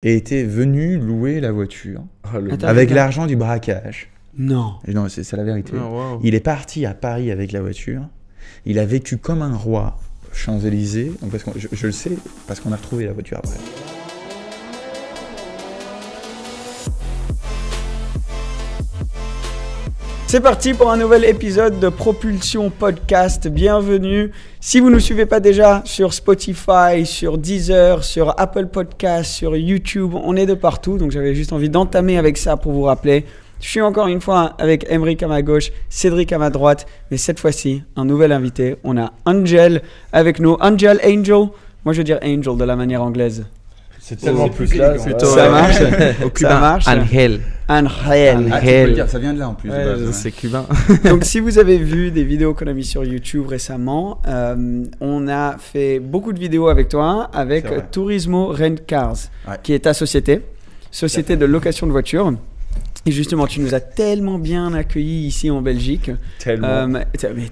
et était venu louer la voiture Attends, avec l'argent du braquage. Non. Et non, c'est la vérité. Oh, wow. Il est parti à Paris avec la voiture. Il a vécu comme un roi Champs-Élysées. Donc parce que je le sais parce qu'on a retrouvé la voiture après. C'est parti pour un nouvel épisode de Propulsion Podcast. Bienvenue. Si vous ne nous suivez pas déjà sur Spotify, sur Deezer, sur Apple Podcasts, sur YouTube, on est de partout. Donc j'avais juste envie d'entamer avec ça pour vous rappeler. Je suis encore une fois avec Emric à ma gauche, Cédric à ma droite. Mais cette fois-ci, un nouvel invité. On a Angel avec nous. Angel. Moi je veux dire Angel de la manière anglaise. C'est tellement plus classe. Ça marche. Ça marche. Angel. Angel. Ah, tu peux le dire, ça vient de là en plus. Ouais, de base, ouais. c'est cubain. Donc si vous avez vu des vidéos qu'on a mis sur YouTube récemment, on a fait beaucoup de vidéos avec toi, avec C'est vrai. Turismo Rent Cars, Ouais. qui est ta société de location de voitures. Et justement, tu nous as tellement bien accueillis ici en Belgique. Tellement. Mais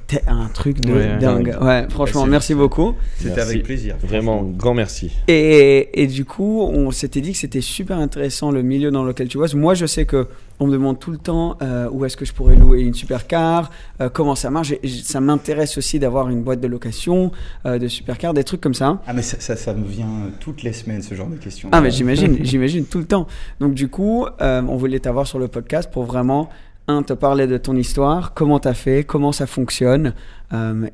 t'es un truc de Ouais, dingue. Ouais, franchement, c'est- merci beaucoup. C'était Merci. avec plaisir. Vraiment, grand merci. Et du coup, on s'était dit que c'était super intéressant le milieu dans lequel tu bosses. Moi, je sais que on me demande tout le temps où est-ce que je pourrais louer une supercar, comment ça marche. Et ça m'intéresse aussi d'avoir une boîte de location de supercar, des trucs comme ça. Ah mais ça me vient toutes les semaines ce genre de questions. Ah mais j'imagine tout le temps. Donc du coup, on voulait t'avoir sur le podcast pour vraiment te parler de ton histoire, comment t'as fait, comment ça fonctionne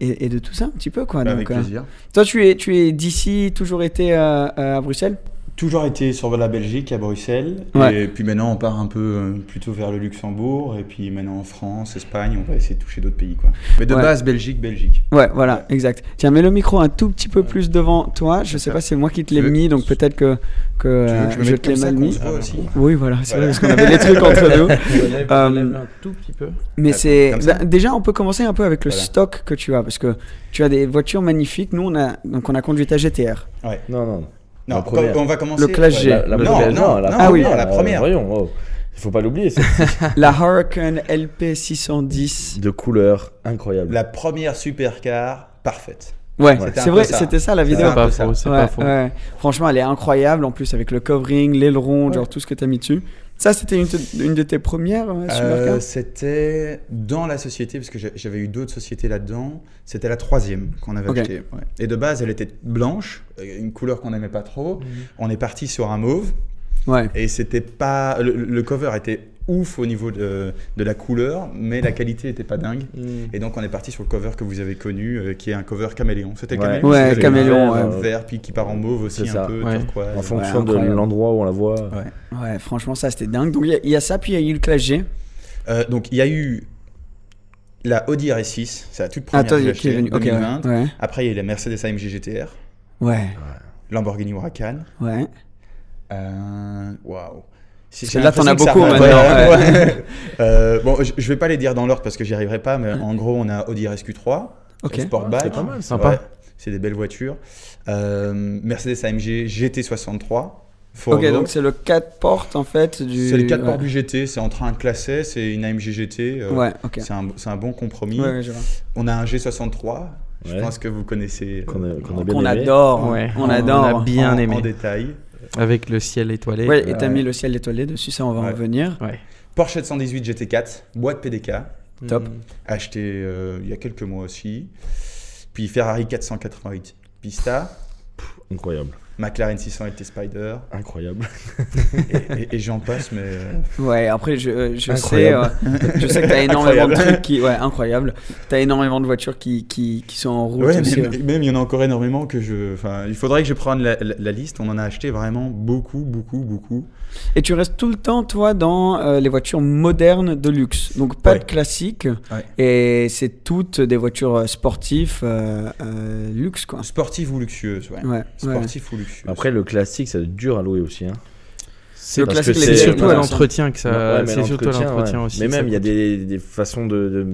et de tout ça un petit peu quoi. Avec Donc, plaisir. toi, tu es d'ici, toujours été à Bruxelles. Toujours été sur la Belgique, à Bruxelles. Ouais. Et puis maintenant, on part un peu plutôt vers le Luxembourg. Et puis maintenant en France, Espagne, on va essayer de toucher d'autres pays, quoi. Mais de Ouais. base, Belgique. Ouais, voilà, exact. Tiens, mets le micro un tout petit peu plus devant toi. Je sais pas, c'est moi qui te l'ai Tu veux- mis, donc peut-être que Tu veux que je me je mette te l'ai comme ça mal qu'on mis. se voit aussi. Oui, voilà, c'est Voilà. vrai, parce qu'on avait les trucs entre nous. Lève un tout petit peu. Mais Attends, c'est comme ça. déjà, on peut commencer un peu avec le Voilà. stock que tu as, parce que tu as des voitures magnifiques. Nous, on a conduit ta GTR. Ouais. Non. Non, La première. on va commencer. Le Classe G. La Non, première, non, la non, Ah oui. première, la première. Voyons, oh. Il faut pas l'oublier. C'est La Huracan LP 610. de couleur incroyable. La première supercar parfaite. Ouais, C'était c'est un vrai, peu ça. c'était ça la C'est vidéo. un peu ça. C'est Ouais, pas faux. ouais. Franchement, elle est incroyable. En plus, avec le covering, l'aileron, genre tout ce que tu as mis dessus. Ça, c'était une de tes premières supercars. C'était dans la société, parce que j'avais eu d'autres sociétés là-dedans. C'était la troisième qu'on avait Ok. achetée. Ouais. Et de base, elle était blanche, une couleur qu'on n'aimait pas trop. On est parti sur un mauve. Ouais. Et c'était pas. Le cover était ouf au niveau de la couleur, mais la qualité était pas dingue. Et donc, on est parti sur le cover que vous avez connu, qui est un cover caméléon. C'était Ouais. caméléon. Ouais, c'était caméléon, vert, ouais. vert, puis qui part en mauve aussi, C'est un ça. peu Ouais. turquoise. En fonction de incroyable. l'endroit où on la voit. Ouais. Ouais, franchement, ça, c'était dingue. Donc, il y a ça, puis il y a eu le Classe G. Donc, il y a eu la Audi RS6, c'est la toute première Toi, que j'ai qui est achetée, venu. Ok, 2020. ouais. Après, il y a eu la Mercedes AMG GTR, Ouais. Lamborghini Huracan. Ouais. Waouh. Celle-là, t'en as l'impression que beaucoup ça maintenant, va. Ouais. Bon, je vais pas les dire dans l'ordre parce que j'y arriverai pas, mais en gros, on a Audi RSQ3, Ok. Sportback. C'est pas mal, sympa. Ouais, c'est des belles voitures. Mercedes AMG GT63. Ok, donc c'est le 4 portes en fait du. C'est le 4 portes ouais. du GT, c'est entre un classé, c'est une AMG GT. Ouais, ok. C'est un bon compromis. Ouais, ouais, je vois. On a un G63, je Ouais. pense que vous connaissez Qu'on a bien Qu'on aimé. adore. Ouais, On adore. a bien en aimé. détail. Avec le ciel étoilé. Ouais, et t'as mis le ciel étoilé dessus, ça on va en Ouais. revenir. Ouais. Porsche 718 GT4, boîte PDK, Top. acheté il y a quelques mois aussi. Puis Ferrari 488 Pista, Incroyable. McLaren 600 LT Spider, Incroyable. et j'en passe, mais Ouais, après je sais, Incroyable. je sais que t'as énormément de Incroyable. trucs qui. Ouais, incroyable. T'as énormément de voitures qui sont en route ouais, aussi. même il y en a encore énormément que enfin, il faudrait que je prenne la liste. On en a acheté vraiment beaucoup. Et tu restes tout le temps, toi, dans les voitures modernes de luxe. Donc pas Ouais. de classiques. Ouais. Et c'est toutes des voitures sportives luxe, quoi. Sportive ou luxueuse, ouais. Ouais. Sportif ou luxueuse. Après, le classique, c'est dur à louer aussi. Hein. Le parce classique, que les C'est c'est- surtout à voilà, l'entretien que ça. Ouais, mais C'est surtout à l'entretien ouais. aussi. Mais que ça même, il y a coûte. des façons de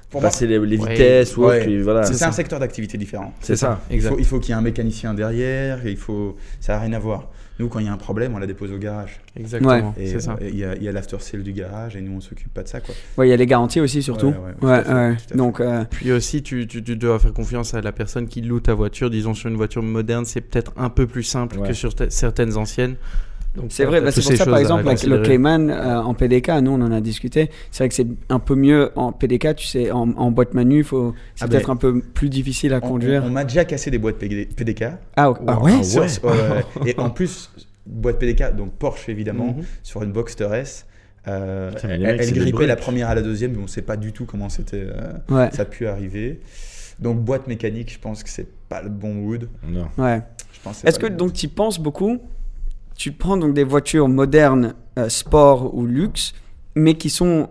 Pour moi, passer les Ouais. vitesses ou autre. Ouais. puis voilà. c'est ça. un secteur d'activité différent. C'est ça. Exact. Il faut qu'il y ait un mécanicien derrière. Ça n'a rien à voir. Nous, quand il y a un problème, on la dépose au garage. Exactement. Et C'est ça. il y a l'after-sale du garage et nous, on s'occupe pas de ça, quoi. Ouais, il y a les garanties aussi, surtout. Ouais, tout à fait, tout à fait. Donc, Puis aussi, tu dois faire confiance à la personne qui loue ta voiture. Disons, sur une voiture moderne, c'est peut-être un peu plus simple Ouais. que sur certaines anciennes. Donc, C'est vrai, c'est toutes pour ces ça par choses à exemple avec le considérer. Cayman en PDK, nous on en a discuté. C'est vrai que c'est un peu mieux en PDK, tu sais, en boîte manu, c'est peut-être un peu plus difficile à conduire. On m'a déjà cassé des boîtes PDK. Ah ouais. Sur- Et en plus, boîte PDK, donc Porsche évidemment, sur une Boxster S. Putain, les mecs, Elle c'est des grippait brutes. la première à la deuxième, mais on ne sait pas du tout comment c'était. Ouais. Ça a pu arriver. Donc boîte mécanique, je pense que c'est pas le bon mood. Non. Ouais. Je pense c'est Est-ce pas que le donc tu y penses beaucoup? Tu prends donc des voitures modernes, sport ou luxe, mais qui sont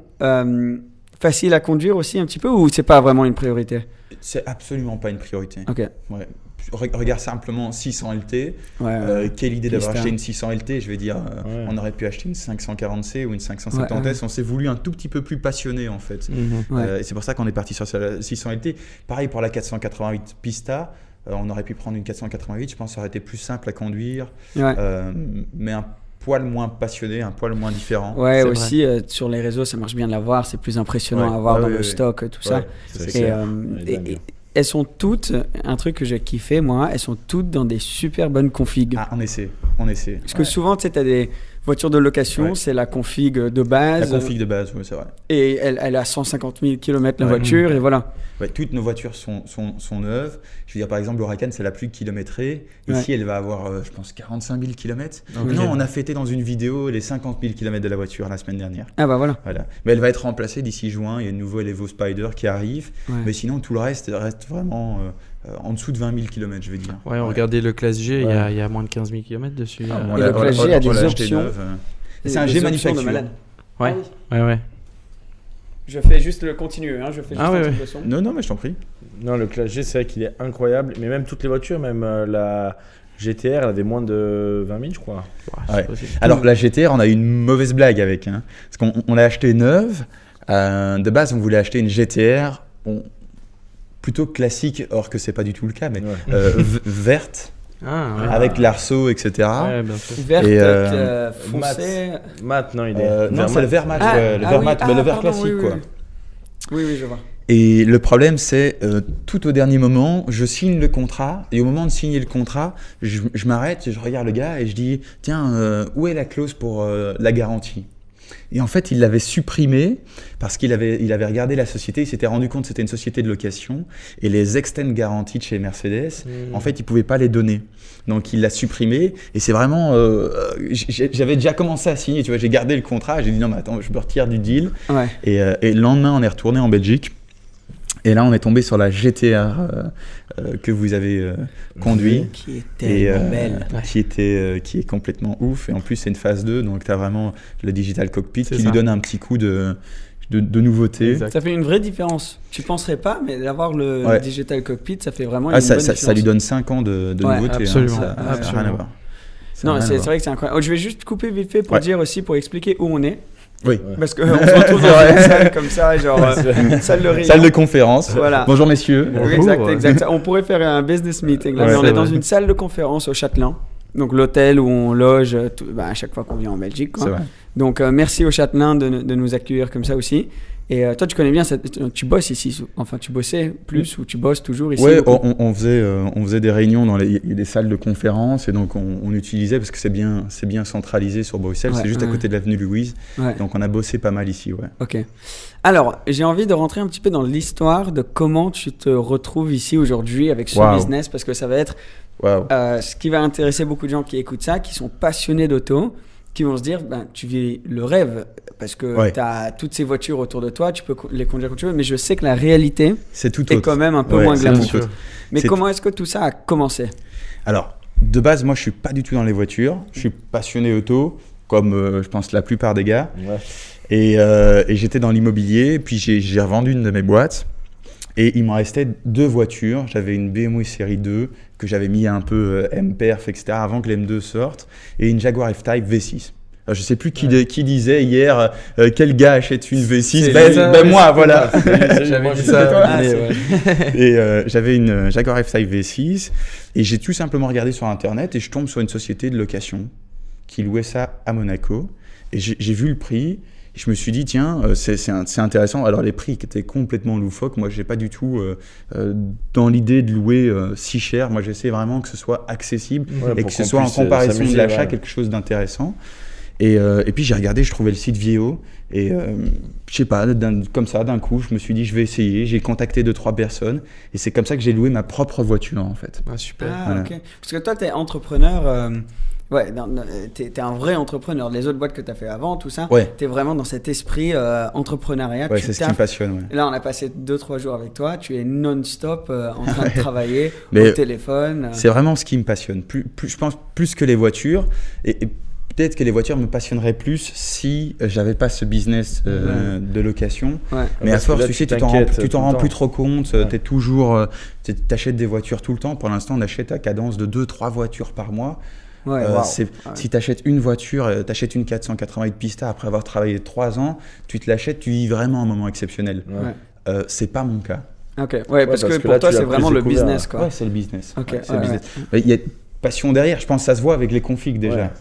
faciles à conduire aussi un petit peu, ou c'est pas vraiment une priorité? C'est absolument pas une priorité. Ok. Ouais. Regarde simplement 600 LT. Ouais. Quelle idée d'avoir Pista. acheté une 600 LT. Je vais dire, Ouais. on aurait pu acheter une 540C ou une 570S. Ouais. On s'est voulu un tout petit peu plus passionné en fait. Ouais. Et c'est pour ça qu'on est parti sur la 600 LT. Pareil pour la 488 Pista. On aurait pu prendre une 488. Je pense que ça aurait été plus simple à conduire. Ouais. Mais un poil moins passionné, un poil moins différent. Ouais, C'est aussi sur les réseaux, ça marche bien de la voir. C'est plus impressionnant Ouais. à voir Ah dans oui, le oui. stock, tout ça. Ouais, c'est Et, clair. et elles sont toutes, un truc que j'ai kiffé moi, elles sont toutes dans des super bonnes configs. Ah, on essaie. Parce que souvent, tu sais, t'as des voitures de location, Ouais. c'est la config de La base. config de base, oui, c'est vrai. Et elle a 150 000 km la Ouais. voiture, et voilà. Ouais, toutes nos voitures sont neuves. Je veux dire, par exemple, l'Huracan, c'est la plus kilométrée. Ouais. Ici, elle va avoir, je pense, 45 000 km. Ok. Non, on a fêté dans une vidéo les 50 000 km de la voiture la semaine dernière. Ah bah voilà. Voilà. Mais elle va être remplacée d'ici juin. Il y a une nouvelle Evo Spider qui arrive. Ouais. Mais sinon, tout le reste vraiment en dessous de 20 000 km, je vais dire. Ouais, regardez le classe G, il y a- Ouais. il y a moins de 15 000 km dessus. Ah, Et le Classe G a des l'a acheté options. neuf, Des- C'est un des G options de manufacture. malade. Ouais. Ah oui. Ouais. Je fais juste le continuer, hein. Je fais juste Ah ouais, un ouais. truc de son. Non, non, mais je t'en prie. Non, le Classe G, c'est vrai qu'il est incroyable. Mais même toutes les voitures, même la GTR, elle avait moins de 20 000, je crois. Ouais. Alors, la GTR, on a eu une mauvaise blague avec. Hein, parce qu'on l'a acheté neuve. De base, on voulait acheter une GTR plutôt classique, or que c'est pas du tout le cas, mais Ouais. verte, Ah, ouais. avec l'arceau, etc. Ouais, bien sûr. Verte, Et, foncé. Mat, non, il est. Non, c'est le vert mat, Ah, ouais, le ah vert oui, mat, ah, mais le vert pardon, classique, oui, quoi. Oui, je vois. Et le problème, c'est tout au dernier moment, je signe le contrat, et au moment de signer le contrat, je m'arrête, je regarde le gars et je dis, tiens, où est la clause pour la garantie? Et en fait, il l'avait supprimé parce qu'il avait regardé la société, il s'était rendu compte que c'était une société de location, et les extend guarantees de chez Mercedes, en fait, il ne pouvait pas les donner. Donc, il l'a supprimé, et c'est vraiment... j'avais déjà commencé à signer, tu vois, j'ai gardé le contrat, j'ai dit, non, mais attends, je me retire du deal. Ouais. Et le lendemain, on est retourné en Belgique. Et là, on est tombé sur la GTR que vous avez conduit. Qui est tellement belle. Qui est complètement ouf. Et en plus, c'est une phase 2. Donc, tu as vraiment le digital cockpit C'est qui ça. lui donne un petit coup de nouveauté. Exact. Ça fait une vraie différence. Tu penserais pas, mais d'avoir le Ouais. digital cockpit, ça fait vraiment Ah, une bonne ça différence. lui donne 5 ans de Ouais, nouveauté. hein. absolument. Ça n'a rien à Absolument. voir. Ça n'a Non, rien à c'est voir. vrai que c'est incroyable. Oh, je vais juste couper vite fait pour Ouais. dire aussi, pour expliquer où on est. Oui. Parce qu'on se retrouve dans une salle comme ça, genre salle de réunion. Salle de conférence. Voilà. Bonjour, messieurs. Oui, exact. On pourrait faire un business meeting. Là, Ouais, mais on c'est est dans vrai. une salle de conférence au Châtelain. Donc l'hôtel où on loge à chaque fois qu'on vient en Belgique. Quoi. C'est vrai. Donc merci au Châtelain de nous accueillir comme ça aussi. Et toi, tu connais bien, tu bosses ici. Enfin, tu bossais plus ou tu bosses toujours ici? Oui, ou- on faisait des réunions dans il y a des salles de conférence, et donc on utilisait, parce que c'est bien centralisé sur Bruxelles, Ouais, c'est juste à ouais. côté de l'avenue Louise, Ouais. donc on a bossé pas mal ici, ouais. Ok. Alors, j'ai envie de rentrer un petit peu dans l'histoire de comment tu te retrouves ici aujourd'hui avec ce Wow. business, parce que ça va être Waouh. ce qui va intéresser beaucoup de gens qui écoutent ça, qui sont passionnés d'auto, qui vont se dire, ben, tu vis le rêve, parce que Ouais. tu as toutes ces voitures autour de toi, tu peux les conduire comme tu veux, mais je sais que la réalité C'est tout est autre. quand même un peu Ouais, moins c'est glamour. tout autre. Mais C'est- comment est-ce que tout ça a commencé? Alors, de base, moi je suis pas du tout dans les voitures, je suis passionné auto, comme je pense la plupart des gars, Ouais. et j'étais dans l'immobilier, puis j'ai revendu une de mes boîtes, et il m'en restait 2 voitures. J'avais une BMW série 2 que j'avais mis un peu M-Perf, etc. avant que l'M2 sorte, et une Jaguar F-Type V6. Alors, je sais plus qui disait hier quel gars achète une V6. C'est Ben, ça, ben oui, moi, c'est voilà. J'avais dit C'était ça. toi. mais ouais. Et j'avais une Jaguar F-Type V6, et j'ai tout simplement regardé sur Internet, et je tombe sur une société de location qui louait ça à Monaco. Et j'ai vu le prix, Je me suis dit, tiens, c'est intéressant. Alors, les prix qui étaient complètement loufoques. Moi, j'ai pas du tout dans l'idée de louer si cher. Moi, j'essaie vraiment que ce soit accessible et que ce soit en comparaison de l'achat quelque chose d'intéressant. Et puis, j'ai regardé, je trouvais le site Vieo. Et je sais pas, comme ça, d'un coup, je me suis dit, je vais essayer. J'ai contacté 2-3 personnes. Et c'est comme ça que j'ai loué ma propre voiture, en fait. Ah, super. Ah, Voilà. ok. Parce que toi, tu es entrepreneur. Ouais, t'es un vrai entrepreneur. Les autres boîtes que tu as fait avant, tout ça, Ouais. tu es vraiment dans cet esprit entrepreneuriat. Ouais, Tu c'est ce qui me taffes. passionne. Ouais. Là, on a passé 2-3 jours avec toi. Tu es non-stop en train de travailler Mais au téléphone. C'est vraiment ce qui me passionne. Je pense plus que les voitures. Et peut-être que les voitures me passionneraient plus si j'avais pas ce business de location. Ouais. Mais à Parce que force, là, tu sais, tu t'en rends plus trop compte. Tu es toujours, t'achètes des voitures tout le temps. Pour l'instant, on achète à cadence de 2-3 voitures par mois. Ouais, wow. Si tu achètes une voiture, tu achètes une 488 Pista après avoir travaillé 3 ans, tu te l'achètes, tu vis vraiment un moment exceptionnel. Ouais. C'est pas mon cas. Ok, ouais, parce que que pour là, toi, tu l'as c'est vraiment plus le découvert. business, quoi. Ouais, c'est le business. Ok, Ouais, c'est le ouais, business. Il y a passion derrière. Je pense que ça se voit avec les configs déjà.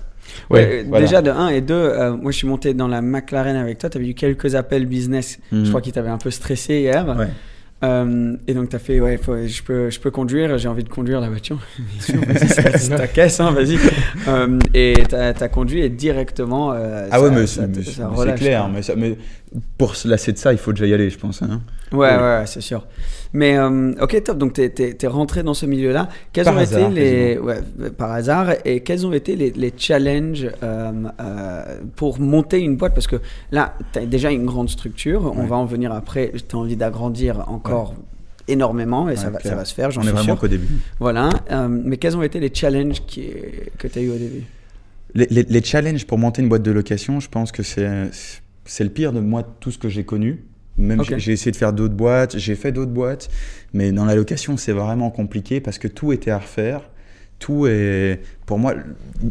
Ouais, voilà. Déjà de 1 et 2, moi je suis monté dans la McLaren avec toi, tu avais eu quelques appels business, je crois qu'ils t'avaient un peu stressé hier. Ouais. Et donc tu as fait, ouais, je peux conduire, j'ai envie de conduire la voiture. Bien sûr, vas-y, c'est ta caisse, hein, vas-y. Et tu as conduit et directement. C'est clair. Mais pour se lasser de ça, il faut déjà y aller, je pense. Hein. Ouais, c'est sûr. Mais ok, top. Donc, t'es rentré dans ce milieu-là. Quels Par ont hasard, été par hasard, et quels ont été les challenges pour monter une boîte? Parce que là, t'as déjà une grande structure. On va en venir après. T'as envie d'agrandir encore énormément et ça va se faire. J'en On est suis vraiment sûr. qu'au début. Voilà. Mais quels ont été les challenges que t'as eu au début? Les challenges pour monter une boîte de location, je pense que c'est le pire de moi, tout ce que j'ai connu. Même j'ai essayé de faire d'autres boîtes, j'ai fait d'autres boîtes, mais dans la location, c'est vraiment compliqué parce que tout était à refaire. Tout est, pour moi,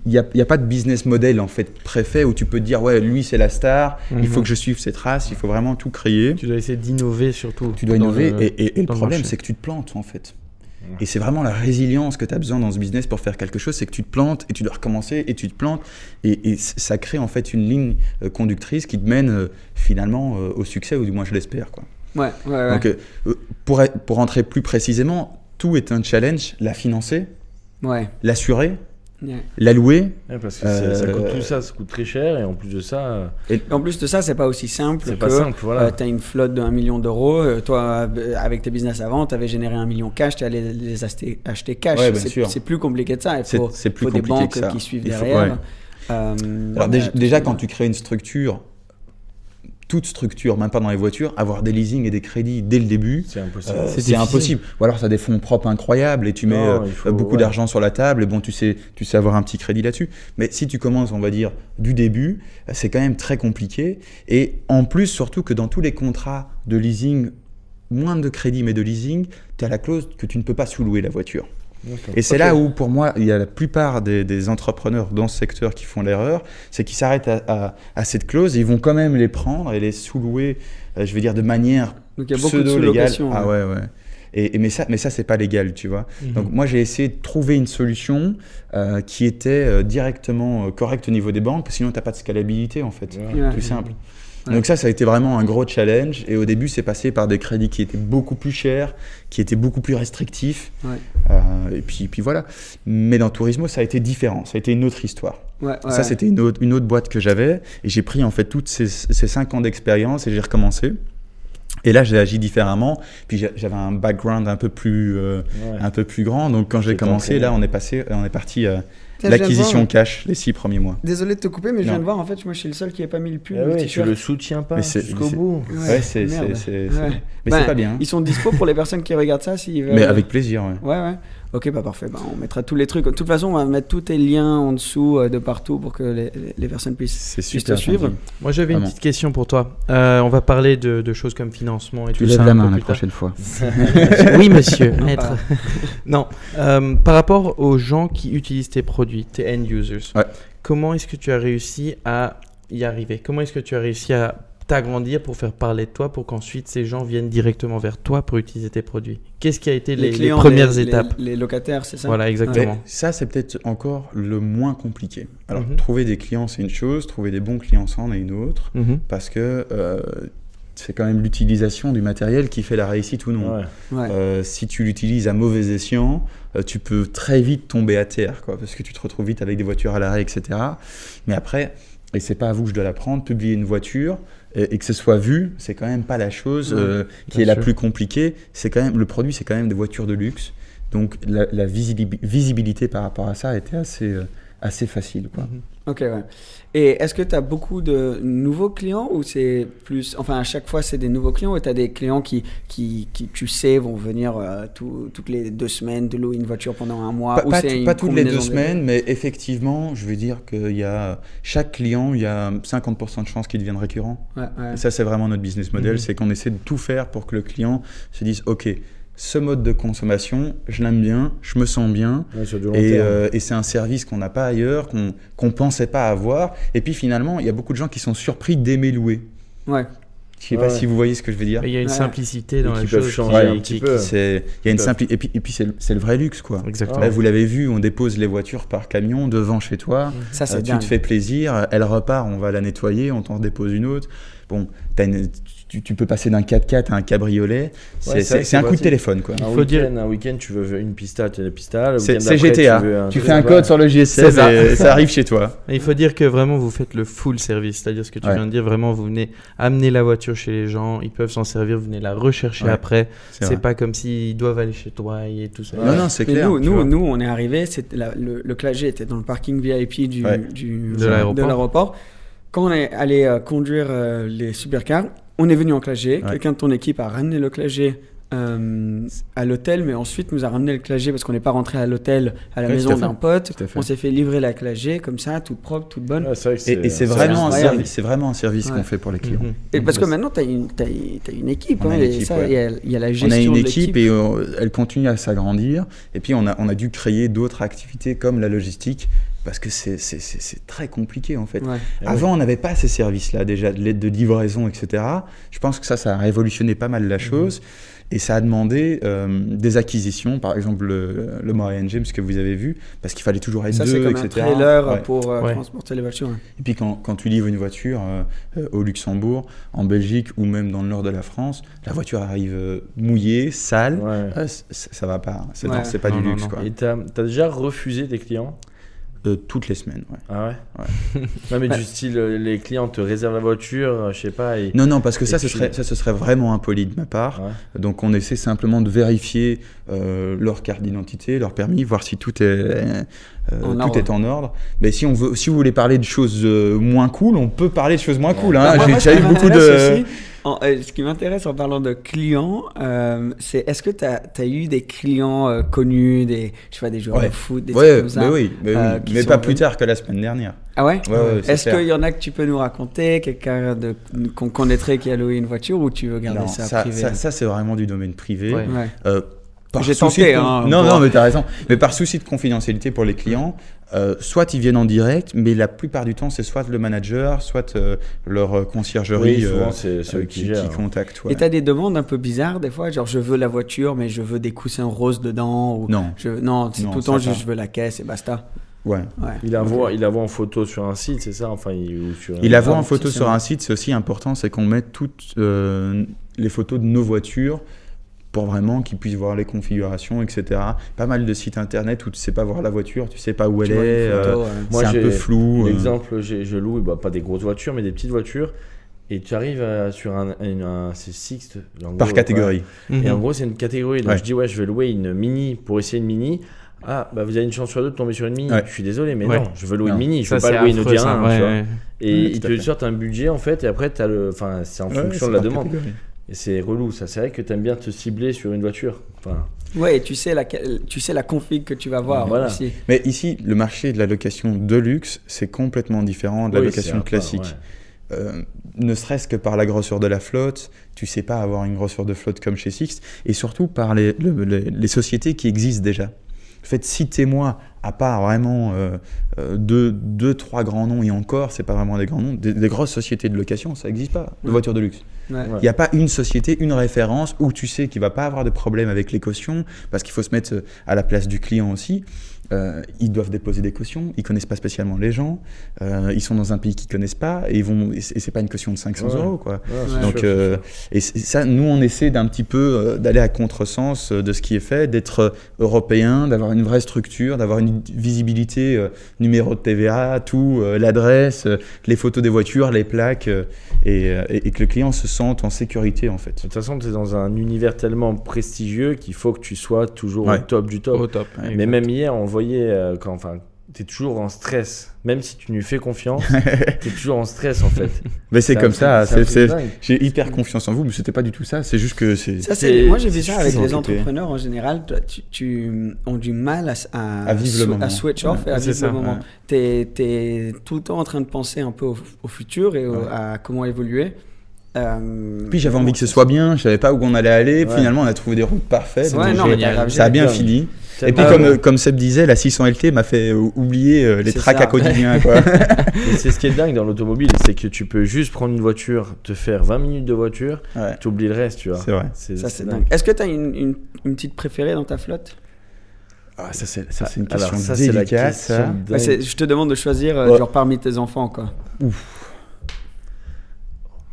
il n'y a pas de business model en fait préfet où tu peux te dire ouais, lui c'est la star, il faut que je suive ses traces, il faut vraiment tout créer. Tu dois essayer d'innover surtout. Tu dois innover et le dans le problème marché. c'est que tu te plantes en fait. Et c'est vraiment la résilience que tu as besoin dans ce business pour faire quelque chose, c'est que tu te plantes et tu dois recommencer et tu te plantes. Et ça crée en fait une ligne conductrice qui te mène finalement au succès, ou du moins je l'espère, quoi. Ouais. Donc pour rentrer plus précisément, tout est un challenge, la financer, l'assurer, la louer. Ouais, parce que ça coûte tout ça coûte très cher et en plus de ça. Et en plus de ça, c'est pas aussi simple C'est que pas simple, voilà. tu as une flotte de 1 million d'euros. Toi, avec tes business avant, tu avais généré 1 million cash, tu allais les acheter cash. Ouais, bien sûr. C'est plus compliqué que ça. Il faut, c'est plus faut des compliqué banques que ça. qui suivent Il faut- derrière. Alors déjà quand tu crées une structure, toute structure, même pas dans les voitures, avoir des leasing et des crédits dès le début, C'est impossible. c'est impossible. Ou alors ça a des fonds propres incroyables et tu mets beaucoup d'argent sur la table et bon, tu sais avoir un petit crédit là-dessus. Mais si tu commences, on va dire, du début, c'est quand même très compliqué. Et en plus, surtout que dans tous les contrats de leasing, moins de crédit mais de leasing, tu as la clause que tu ne peux pas sous-louer la voiture. D'accord. Et c'est là où, pour moi, il y a la plupart des entrepreneurs dans ce secteur qui font l'erreur, c'est qu'ils s'arrêtent à cette clause, et ils vont quand même les prendre et les sous-louer, je vais dire, de manière Donc il y a beaucoup de pseudo-légale. sous-location. Ah ouais. Mais ça c'est pas légal, tu vois. Donc moi, j'ai essayé de trouver une solution qui était directement correcte au niveau des banques, parce que sinon, tu n'as pas de scalabilité, en fait. Ouais. Tout simple. Donc ça a été vraiment un gros challenge. Et au début, c'est passé par des crédits qui étaient beaucoup plus chers, qui étaient beaucoup plus restrictifs. Et puis voilà. Mais dans Tourismo, ça a été différent. Ça a été une autre histoire. Ça, c'était une autre boîte que j'avais. Et j'ai pris en fait toutes ces 5 ans d'expérience et j'ai recommencé. Et là, j'ai agi différemment. Puis j'avais un background un peu plus grand. Donc quand j'ai commencé, là, on est parti l'acquisition cash les 6 premiers mois. Désolé de te couper, mais je viens de voir, en fait, moi je suis le seul qui n'ai pas mis le pull. Ah le ouais, tu t-shirt. le soutiens pas Mais c'est- jusqu'au mais c'est- bout. Ouais, c'est merde. mais c'est pas bien. Ils sont dispo pour les personnes qui regardent ça s'ils veulent. Mais avec plaisir, ouais. Ouais. Ok, parfait. On mettra tous les trucs. De toute façon, on va mettre tous tes liens en dessous de partout pour que les personnes puissent C'est puissent super te suivre. gentil. Moi, j'avais une Vraiment. petite question pour toi. On va parler de choses comme financement et Tu tout lèves ça. la un main peu la plus tard. prochaine fois. Oui, monsieur, maître. Non. Non, par rapport aux gens qui utilisent tes produits, tes end users, Ouais. comment est-ce que tu as réussi à y arriver? Comment est-ce que tu as réussi à t'agrandir, pour faire parler de toi, pour qu'ensuite ces gens viennent directement vers toi pour utiliser tes produits? Qu'est-ce qui a été les clients, premières étapes? les locataires, c'est ça? Voilà, exactement. Mais ça, c'est peut-être encore le moins compliqué. Alors, Mhm. trouver des clients, c'est une chose, trouver des bons clients, c'en est une autre, Mhm. parce que c'est quand même l'utilisation du matériel qui fait la réussite ou non. Ouais. Ouais. Si tu l'utilises à mauvais escient, tu peux très vite tomber à terre, quoi, parce que tu te retrouves vite avec des voitures à l'arrêt, etc. Mais après, et c'est pas à vous que je dois l'apprendre, publier une voiture et que ce soit vu, c'est quand même pas la chose qui bien est la sûr. plus compliquée. C'est quand même, le produit, c'est quand même des voitures de luxe. Donc la visibilité par rapport à ça était assez facile, quoi. Mhm. Ok, ouais. Et est-ce que tu as beaucoup de nouveaux clients ou c'est plus. Enfin, à chaque fois, c'est des nouveaux clients ou tu as des clients qui, tu sais, vont venir toutes les 2 semaines de louer une voiture pendant un mois ou c'est une Pas toutes les 2 combinaison des deux? semaines, mais effectivement, je veux dire qu'il y a chaque client, il y a 50% de chances qu'il devienne récurrent. Ouais, ouais. Et ça, c'est vraiment notre business model, Mhm. c'est qu'on essaie de tout faire pour que le client se dise, OK, ce mode de consommation, je l'aime bien, je me sens bien, Ouais, sur du long terme. et c'est un service qu'on n'a pas ailleurs, qu'on pensait pas avoir. Et puis finalement, il y a beaucoup de gens qui sont surpris d'aimer louer. Ouais. Je sais pas Ouais. si vous voyez ce que je veux dire. Il y a une Ouais. simplicité dans Et la qui peuvent chose. changer Ouais, un petit peu. Il y a une Tout à simple et puis c'est le vrai luxe, quoi. Exactement. Là, vous l'avez vu, on dépose les voitures par camion devant chez toi. Ça, c'est Tu dingue. te fais plaisir, elle repart, on va la nettoyer, on t'en dépose une autre. Bon, tu peux passer d'un 4x4 à un cabriolet. Ouais, c'est vrai que C'est c'est un coup de pratique. téléphone, quoi. Il faut dire- Un week-end, tu veux une pista, tu as la pista. Le C'est week-end d'après, GTA. Tu, veux Tu truc, fais un voilà. code sur le C'est GSM ça. et ça arrive chez toi. Et il faut dire que vraiment vous faites le full service, c'est-à-dire ce que tu Ouais. viens de dire, vraiment vous venez amener la voiture chez les gens, ils peuvent s'en servir, vous venez la rechercher Ouais, après. C'est C'est vrai. pas comme s'ils doivent aller chez toi et tout ça. Non, non, c'est Mais clair. tu vois. nous, on est arrivé, le Clagé était dans le parking VIP Ouais. De l'aéroport. Quand on est allé conduire les supercars, on est venu en Clagé. Ouais. Quelqu'un de ton équipe a ramené le Clagé à l'hôtel, mais ensuite nous a ramené le Clagé parce qu'on n'est pas rentré à l'hôtel à la Ouais, maison tout à fait. d'un pote. Tout à fait. On s'est fait livrer la Clagé comme ça, toute propre, toute bonne. Ouais, c'est vrai que Et c'est c'est vraiment un incroyable. service. C'est vraiment un service Ouais. qu'on fait pour les clients. Mhm. Et parce que Ouais. maintenant, tu as une équipe. On a hein, une et équipe, ça, ouais. il y a la On gestion a une de équipe l'équipe. et elle continue à s'agrandir. Et puis on a dû créer d'autres activités comme la logistique parce que c'est très compliqué en fait. Ouais. Avant, on n'avait pas ces services-là déjà, de l'aide de livraison, etc. Je pense que ça a révolutionné pas mal la chose. Et ça a demandé des acquisitions, par exemple le Marianne James que vous avez vu, parce qu'il fallait toujours être Ça, deux, c'est comme etc. un trailer Ouais. pour Ouais. transporter les voitures. Et puis quand tu livres une voiture au Luxembourg, en Belgique ou même dans le nord de la France, la voiture arrive mouillée, sale, Ouais. ça va pas. C'est Ouais. c'est pas Non, du non, luxe, non. quoi. Et t'as déjà refusé des clients? Toutes les semaines, ouais. Ah ouais? Non, mais du style, les clients te réservent la voiture, je sais pas. Et... Non, non, parce que Et ça, ce puis- serait vraiment impoli de ma part. Ouais. Donc, on essaie simplement de vérifier leur carte d'identité, leur permis, voir si tout est en ordre. Mais si vous voulez parler de choses moins cool, on peut parler de choses moins cool. Hein. Moi, J'ai ce déjà qui eu beaucoup m'intéresse de. aussi, ce qui m'intéresse en parlant de clients, c'est est-ce que tu as eu des clients connus, je sais pas, des joueurs Ouais. de foot, des Ouais, trucs comme ça mais oui, qui mais sont pas plus venus. tard que la semaine dernière. Ah ouais, Ouais, c'est est-ce clair. qu'il y en a que tu peux nous raconter, quelqu'un qu'on connaîtrait qui a loué une voiture ou tu veux garder Non, ça privé? ça, c'est vraiment du domaine privé. Ouais. Ouais. Par J'ai souci tenté, de- hein, Non, pour- non, mais t'as raison. Mais par souci de confidentialité pour les clients, soit ils viennent en direct, mais la plupart du temps, c'est soit le manager, soit leur conciergerie Oui, souvent, c'est eux qui gèrent. contactent. Ouais. Et tu as des demandes un peu bizarres des fois, genre je veux la voiture mais je veux des coussins roses dedans ou Non. non, c'est Non, tout le temps ça, juste je veux la caisse et basta. Ouais. Ouais. Il la voit en photo sur un site, c'est ça? Enfin, ou sur Il la voit Ah, en photo c'est sur ça. un site, c'est aussi important, c'est qu'on mette toutes les photos de nos voitures pour vraiment qu'ils puissent voir les configurations, etc. Pas mal de sites internet où tu sais pas voir la voiture, tu sais pas où elle Tu vois une est, photo, Moi, c'est un j'ai peu flou. L'exemple, je loue, pas des grosses voitures, mais des petites voitures. Et tu arrives sur c'est Sixt. en par gros, catégorie. voilà. Et en Mhm. gros, c'est une catégorie. Donc Ouais. je dis, ouais, je vais louer une Mini pour essayer une Mini. Ah, bah vous avez une chance sur deux de tomber sur une Mini. Ouais. Je suis désolé, mais Ouais. non, je veux louer Non. une Mini. Je Ça, veux pas c'est louer une affreux, Audi ça. A1, Ouais, tu vois. ouais. Et Ouais, ils tout à te fait. sortent un budget, en fait, et après, c'est en Ouais, fonction c'est de la par demande. catégorie. Et c'est relou, ça. C'est vrai que tu aimes bien te cibler sur une voiture. Enfin, Ouais, et tu sais la config que tu vas voir Voilà. aussi. Mais ici, le marché de la location de luxe, c'est complètement différent de la oui, location c'est un classique. peu, ouais. Ne serait-ce que par la grosseur de la flotte, tu sais pas avoir une grosseur de flotte comme chez Sixt, et surtout par les sociétés qui existent déjà. Le fait de citer moi, à part vraiment 2-3 grands noms, et encore, c'est pas vraiment des grands noms, des grosses sociétés de location, ça n'existe pas, de voitures de luxe. Ouais. Il n'y a pas une société, une référence où tu sais qu'il ne va pas avoir de problème avec les cautions, parce qu'il faut se mettre à la place du client aussi. Ils doivent déposer des cautions, ils ne connaissent pas spécialement les gens, ils sont dans un pays qu'ils ne connaissent pas, et ce n'est pas une caution de 500 €. Quoi. Ouais, Donc, c'est sûr. et ça, nous, on essaie d'un petit peu d'aller à contresens de ce qui est fait, d'être européen, d'avoir une vraie structure, d'avoir une visibilité, numéro de TVA, tout, l'adresse, les photos des voitures, les plaques, et que le client se sente en sécurité en fait. De toute façon, tu es dans un univers tellement prestigieux qu'il faut que tu sois toujours Ouais. au top du top. Au top. Mais même hier, on voyait tu es toujours en stress. Même si tu lui fais confiance, tu es toujours en stress en fait. Mais c'est comme ça, un truc dingue. j'ai hyper confiance en vous, mais c'était pas du tout ça, c'est juste que c'est... Ça, C'est- moi, j'ai vu ça je avec suis les occupé. entrepreneurs en général. Toi, tu ont du mal À vivre le moment. à switch off et à c'est vivre ça, le moment. ouais. T'es tout le temps en train de penser un peu au futur et à comment évoluer. Puis j'avais envie que ce soit bien, je savais pas où on allait aller, Ouais. finalement on a trouvé des routes parfaites, Ouais, donc non, mais génial. t'as ça a bien dingue. fini. Et puis Tellement- comme Seb disait, la 600 LT m'a fait oublier les C'est tracas ça. quotidiens. Quoi. Mais c'est ce qui est dingue dans l'automobile, c'est que tu peux juste prendre une voiture, te faire 20 minutes de voiture, Ouais, tu oublies le reste, tu vois. c'est vrai. Ça, c'est dingue. Est-ce que tu as une petite préférée dans ta flotte? Ah, ça c'est une Alors, question ça, c'est la délicate. question ça. dingue. Ouais, je te demande de choisir Ouais. genre parmi tes enfants, quoi.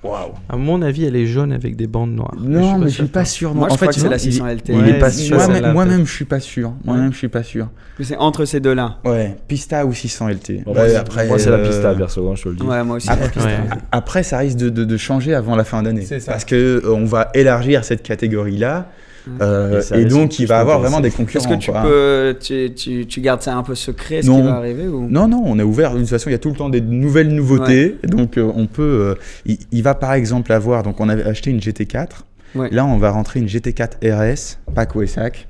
Waouh. À mon avis, elle est jaune avec des bandes noires. Non, mais je suis certain. pas sûr. Moi, je en crois fait, que c'est la il- 600 LT. Il est Ouais, pas c'est sûr. celle-là, Moi-même, je suis pas sûr. Moi-même, je suis pas sûr. Mais c'est entre ces deux-là. Ouais, Pista ou 600 LT. Bon, Ouais, moi, c'est la euh, pista, perso, hein, je te le dis. Ouais, moi aussi. Après, la piste. ouais. Après, ça risque de changer avant la fin d'année. C'est ça. Parce que on va élargir cette catégorie-là. Et ça Et risque donc, de il va plus avoir vraiment des Est-ce concurrents. que tu quoi. peux, tu gardes ça un peu secret, ce Non. qui va arriver ou... Non, on est ouvert. De toute façon, il y a tout le temps des nouvelles nouveautés. Donc, on peut. Il va par exemple avoir. Donc, on avait acheté une GT4. Ouais. Là, on va rentrer une GT4 RS, pack ou sac.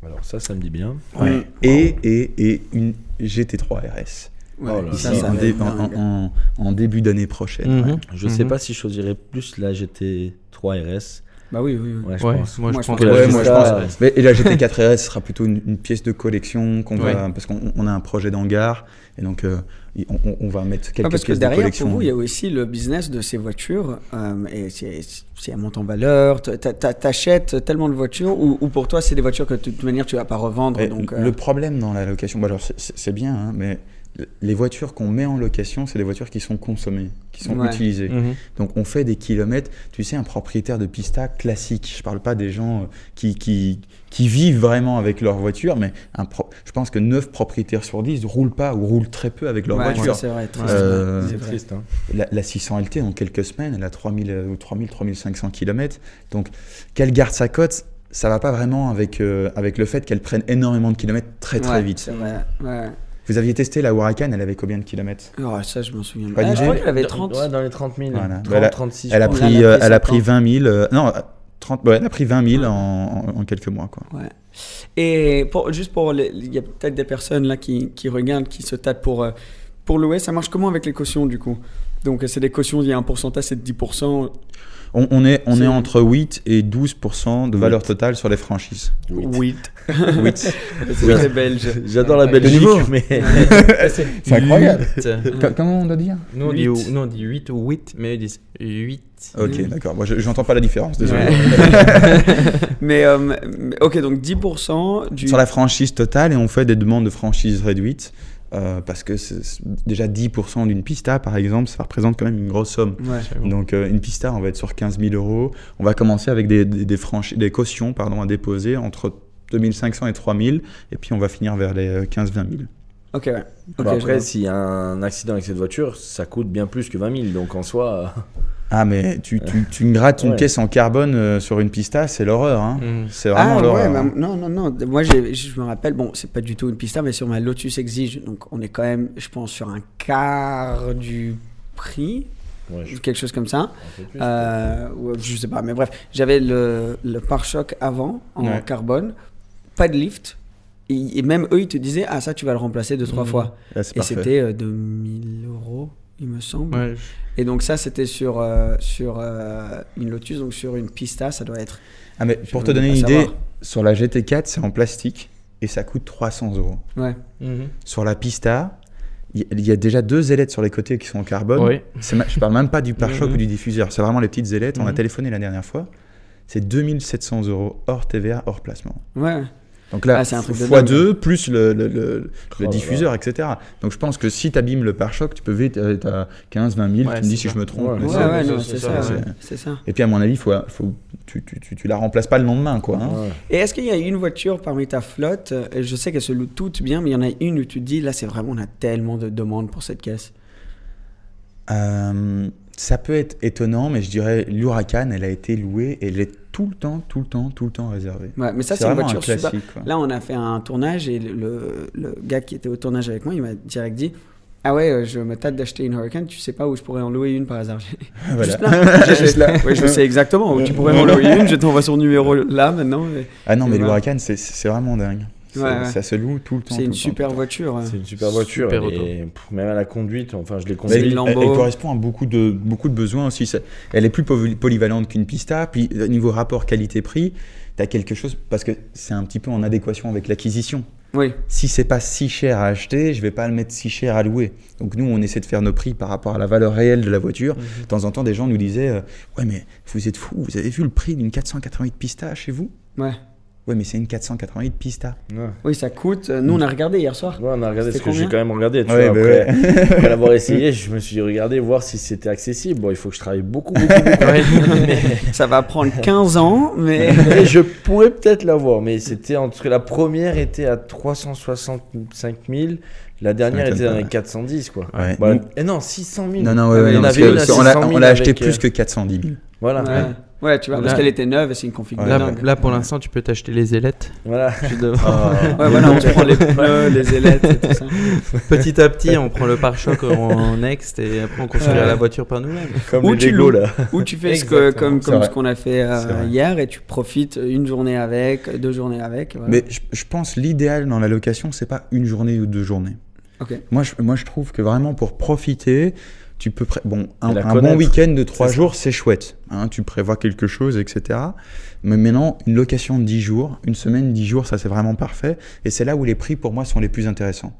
Alors ça me dit bien. Ouais. Et une GT3 RS. Ouais, Oh là Ici, là. ça en, va dé- être dingue. en début d'année prochaine. Mhm. ouais. Je sais pas si je choisirais plus la GT3 RS. Bah oui, oui, oui. Ouais, je Ouais, pense. moi, Moi, je je pense pense que que la Ouais, moi, je Pista, pense. Mais, et la GT4 RS sera plutôt une pièce de collection qu'on va, parce qu'on a un projet d'hangar et donc on va mettre quelques Parce que pièces de derrière, collection. pour vous, il y a aussi le business de ces voitures. Et si elles montent en valeur, t'achètes tellement de voitures ou pour toi, c'est des voitures que de toute manière, tu vas pas revendre. Et Donc, le problème dans la location, bon, alors c'est bien, hein, mais les voitures qu'on met en location, c'est des voitures qui sont consommées, qui sont Ouais. utilisées. Mhm. Donc on fait des kilomètres. Tu sais, un propriétaire de pista classique, je parle pas des gens qui vivent vraiment avec leur voiture, mais je pense que 9 propriétaires sur 10 ne roulent pas ou roulent très peu avec leur ouais, voiture. ça, c'est vrai. triste. Euh, C'est C'est vrai. triste. Hein. La 600 LT, en quelques semaines, elle a 3500 km. Donc, qu'elle garde sa cote, ça va pas vraiment avec le fait qu'elle prenne énormément de kilomètres très Ouais, vite. C'est vrai. Ouais. Vous aviez testé la Huracan, elle avait combien de kilomètres? Oh, ça, je m'en souviens. Pas Je d'idée. crois qu'elle avait 30. Ouais, dans les 30 000. Voilà. 30, Elle a- 36. Elle a je crois. pris, Elle a pris elle a 7 pris ans. 20 000. Non, 30, ouais, elle a pris 20 000 Ouais. en quelques mois. Quoi. Ouais. Et juste pour il y a peut-être des personnes là qui regardent, qui se tâtent pour louer. Ça marche comment avec les cautions du coup? Donc c'est des cautions, il y a un pourcentage, c'est de 10%. On est C'est- entre 8 et 12% de valeur totale sur les franchises. Oui. 8. C'est très belge. J'adore la Ouais. Belgique, niveau. mais C'est incroyable. Comment on doit dire? Nous, on dit, Huit. nous, on dit 8 ou 8, mais ils disent 8. Ok, d'accord. Moi, j'entends pas la différence, désolé. Ouais. mais ok, donc 10% du. Sur la franchise totale, et on fait des demandes de franchise réduite. Parce que déjà 10% d'une pista, par exemple, ça représente quand même une grosse somme. Ouais. Donc une pista, on va être sur 15 000 €. On va commencer avec des cautions à déposer entre 2500 et 3000, et puis on va finir vers les 15-20 000. Ok, ouais. Ok, bon, je après, vois. s'il y a un accident avec cette voiture, ça coûte bien plus que 20 000. Donc en soi, Ah, mais tu me grattes une Ouais. caisse en carbone sur une pista, c'est l'horreur. Hein. Mhm. C'est vraiment Ah ouais, l'horreur. bah, non. Moi, je me rappelle, bon, c'est pas du tout une pista, mais sur ma Lotus Exige, donc on est quand même, je pense, sur un quart du prix, ouais, quelque chose comme ça. un peu plus. Ouais, je sais pas, mais bref, j'avais le pare-choc avant en Ouais. carbone, pas de lift, et même eux, ils te disaient, ah, ça, tu vas le remplacer 2-3 Mhm. fois. Là, c'est Et parfait. c'était 2000 €, il me semble. Ouais, Et donc, ça, c'était sur une Lotus, donc sur une pista, ça doit être. Ah, mais Je pour veux te donner pas une idée, savoir. sur la GT4, c'est en plastique. et ça coûte 300 €. Ouais. Mhm. Sur la Pista, il y a déjà 2 ailettes sur les côtés qui sont en carbone. Oui. Je parle même pas du pare-choc Mhm. ou du diffuseur, c'est vraiment les petites ailettes. On a Mhm. téléphoné la dernière fois. C'est 2 700 € hors TVA, hors placement. Ouais. Donc là, Ah, c'est un truc de x2 plus le là diffuseur, etc. Donc je pense que si tu abîmes le pare-choc, tu peux vite à 15-20 000. Ouais, tu me dis c'est si ça. je me trompe. Ouais, mais Ouais, c'est- non, c'est c'est ça, ça. ouais. C'est ça. Et puis à mon avis, tu la remplaces pas le lendemain, quoi. Hein. Ouais. Et est-ce qu'il y a une voiture parmi ta flotte, et je sais qu'elles se louent toutes bien, mais il y en a une où tu te dis, là, c'est vraiment, on a tellement de demandes pour cette caisse. Ça peut être étonnant, mais je dirais l'Huracan, elle a été louée et elle est tout le temps réservée. Ouais, mais ça, c'est une vraiment un voiture super. classique, quoi. Là, on a fait un tournage et le gars qui était au tournage avec moi, il m'a direct dit, ah ouais, je me tâte d'acheter une Huracan, tu sais pas où je pourrais en louer une par hasard. Voilà. Juste là. Juste là. Ouais, je sais exactement où tu pourrais m'en louer une, je t'envoie son numéro là maintenant. Ah non, mais Et voilà. l'Huracan, c'est vraiment dingue. Ouais. Ça se loue tout le temps. C'est une tout le temps, super tout le temps. voiture. C'est une super voiture. Super et même à la conduite, enfin, je l'ai Mais C'est conduite. une elle Lambo. correspond à beaucoup de besoins aussi. Elle est plus polyvalente qu'une Pista. Puis, niveau rapport qualité-prix, tu as quelque chose, parce que c'est un petit peu en adéquation avec l'acquisition. Oui, Si c'est pas si cher à acheter, je vais pas le mettre si cher à louer. Donc nous, on essaie de faire nos prix par rapport à la valeur réelle de la voiture. De temps en temps, des gens nous disaient ouais, mais vous êtes fous, vous avez vu le prix d'une 488 Pista chez vous? ouais. Ouais, mais c'est une 488 Pista. Ouais. Oui, ça coûte. Nous, on a regardé hier soir. Ouais, on a regardé, C'était parce que j'ai combien quand même regardé. Tu Ouais, vois, bah après l'avoir essayé, je me suis regardé voir si c'était accessible. Bon, il faut que je travaille beaucoup. Ça va prendre 15 ans, mais. Et je pourrais peut-être l'avoir, mais c'était entre la première était à 365 000, la dernière m'étonne était dans pas, les ouais. 410 quoi. Ouais. Bah, Nous- et non, 600 000. Non, non, Ah, ouais, il y non, en parce avait une que à on 600 l'a 000 acheté avec, plus que 410 000. Voilà, Ouais. Ouais, tu vois, parce Là- qu'elle était neuve et c'est une config de Ouais. Là, dingue. là, pour l'instant, tu peux t'acheter les ailettes. voilà. Tu dev- Ouais, voilà, on se prend les pneus, les ailettes et tout ça. Petit à petit, on prend le pare-choc en next et après on construira la voiture par nous-mêmes. Comme Ou les tu Lego loues. là. Ou tu fais Exactement. comme C'est vrai. ce qu'on a fait C'est vrai. hier et tu profites une journée avec, 2 journées avec. Voilà. Mais je pense l'idéal dans la location, c'est pas une journée ou 2 journées. Ok. Moi, je trouve que vraiment pour profiter, tu peux un la bon connaître. week-end de 3 C'est ça. jours, c'est chouette. Hein, tu prévois quelque chose, etc. Mais maintenant, une location de 10 jours, une semaine, 10 jours, ça c'est vraiment parfait. Et c'est là où les prix pour moi sont les plus intéressants.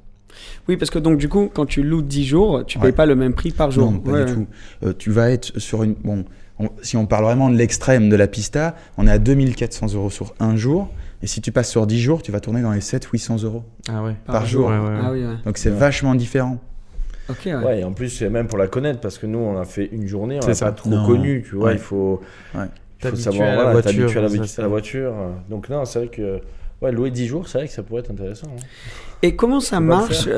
Oui, parce que donc du coup, quand tu loues 10 jours, tu Ouais. payes pas le même prix par jour. Non, pas Ouais, du ouais. tout. Tu vas être sur une. Bon, si on parle vraiment de l'extrême de la Pista, on est à 2 400 € sur un jour. Et si tu passes sur 10 jours, tu vas tourner dans les 700-800 € Ah ouais. par jour. Ouais, ouais. Ah oui, ouais. Donc c'est Ouais. vachement différent. Ok, ouais. Ouais, et en plus, c'est même pour la connaître, parce que nous, on a fait une journée, on C'est l'a ça. pas trop Non. connu, tu vois, Ouais. il faut, Ouais. il faut T'habitues savoir, à la voilà, voiture, t'habitues à la, ça, c'est- à la voiture. Donc non, c'est vrai que ouais, louer 10 jours, c'est vrai que ça pourrait être intéressant. Hein. Et comment ça On va le marche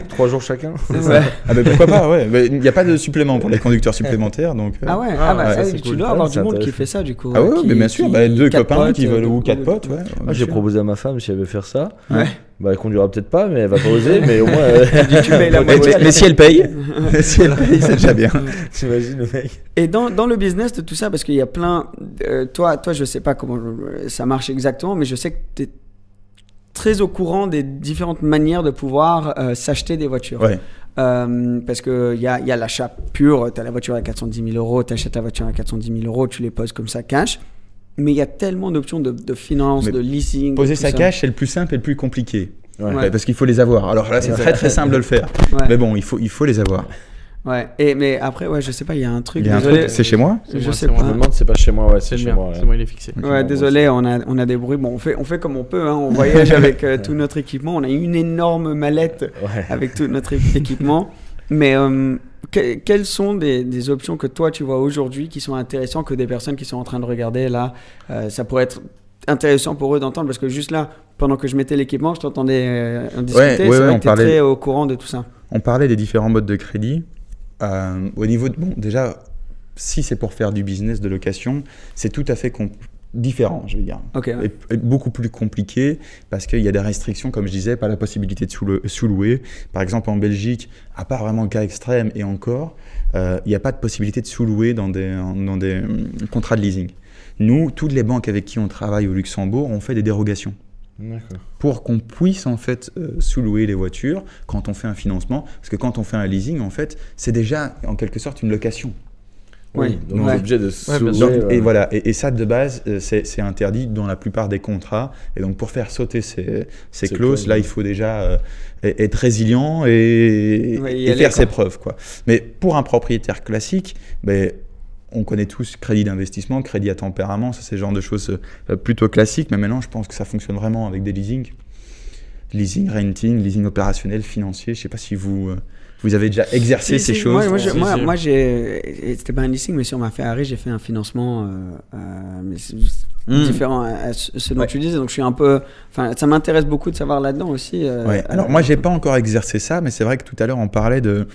3 jours chacun. Ouais. Ah ben pourquoi pas, ouais. Il n'y a pas de supplément pour les conducteurs supplémentaires. Donc, Ah ouais, Ah, bah, ouais, ça, c'est tu cool. dois Ouais, avoir c'est du monde qui intéressant. fait ça du coup. Ah ouais, qui- mais bien sûr, qui- bah, 2 quatre copains potes, qui veulent, ou beaucoup 4 de- potes, ouais. Moi, bien j'ai sûr. proposé à ma femme si elle veut faire ça. Ouais. Bah, elle conduira peut-être pas, mais elle va pas oser, mais au moins. Tu payes la Mais- moitié. mais si elle paye, si elle paye, c'est déjà bien. T'imagines le mec. Et dans le business de tout ça, parce qu'il y a plein. Toi, je sais pas comment ça marche exactement, mais je sais que tu es très au courant des différentes manières de pouvoir s'acheter des voitures. Ouais. Parce qu'il y a l'achat pur, tu as la voiture à 410 000 €, tu achètes la voiture à 410 000 €, tu les poses comme ça cash. Mais il y a tellement d'options de finance, Mais de leasing. Poser de tout sa ça. cash, c'est le plus simple et le plus compliqué. Ouais. Ouais. Parce qu'il faut les avoir. Alors là, c'est très très simple de le faire. Ouais. Mais bon, il faut les avoir. Ouais. Mais après, ouais, je sais pas, il y a un truc. Il y a un désolé. truc, c'est chez moi. C'est Je moi, sais c'est moi. pas. Je me demande, c'est pas chez moi, ouais, c'est C'est chez bien, moi. ouais. c'est moi, il est fixé. Ok, Ouais, bon, désolé, on a des bruits. Bon, on fait comme on peut. Hein. On voyage avec tout notre équipement. On a une énorme mallette Ouais. avec tout notre équipement. Mais quelles sont des options que toi tu vois aujourd'hui qui sont intéressantes, que des personnes qui sont en train de regarder là, ça pourrait être intéressant pour eux d'entendre, parce que juste là, pendant que je mettais l'équipement, je t'entendais en discuter. ouais, c'est vrai on que t'es parlait- très au courant de tout ça. On parlait des différents modes de crédit. Au niveau de. Bon, déjà, si c'est pour faire du business de location, c'est tout à fait différent, je vais dire. Ok. Ouais. Et beaucoup plus compliqué parce qu'il y a des restrictions, comme je disais, pas la possibilité de sous-louer. Par exemple, en Belgique, à part vraiment le cas extrême et encore, il n'y a pas de possibilité de sous-louer dans des contrats de leasing. Nous, toutes les banques avec qui on travaille au Luxembourg ont fait des dérogations D'accord. pour qu'on puisse en fait sous-louer les voitures quand on fait un financement. Parce que quand on fait un leasing, en fait, c'est déjà en quelque sorte une location. Oui. Donc Ouais. on est obligé de bien soulever, sûr. Donc, et voilà, et ça de base, c'est interdit dans la plupart des contrats. Et donc pour faire sauter ces Ces clauses, clauses, là, ouais. il faut déjà être résilient et, Ouais, y et aller, faire ses quoi. preuves, quoi. Mais pour un propriétaire classique, ben, on connaît tous crédit d'investissement, crédit à tempérament, ça c'est le genre de choses plutôt classiques. Mais maintenant, je pense que ça fonctionne vraiment avec des leasing. Leasing, renting, leasing opérationnel, financier. Je ne sais pas si vous avez déjà exercé Si, ces si, choses. Moi, c'était pas un leasing, mais sur ma Ferrari, j'ai fait un financement mais c'est différent à ce dont Ouais. tu disais. Donc, je suis un peu. Enfin, ça m'intéresse beaucoup de savoir là-dedans aussi. Ouais. Alors moi, j'ai pas encore exercé ça, mais c'est vrai que tout à l'heure, on parlait de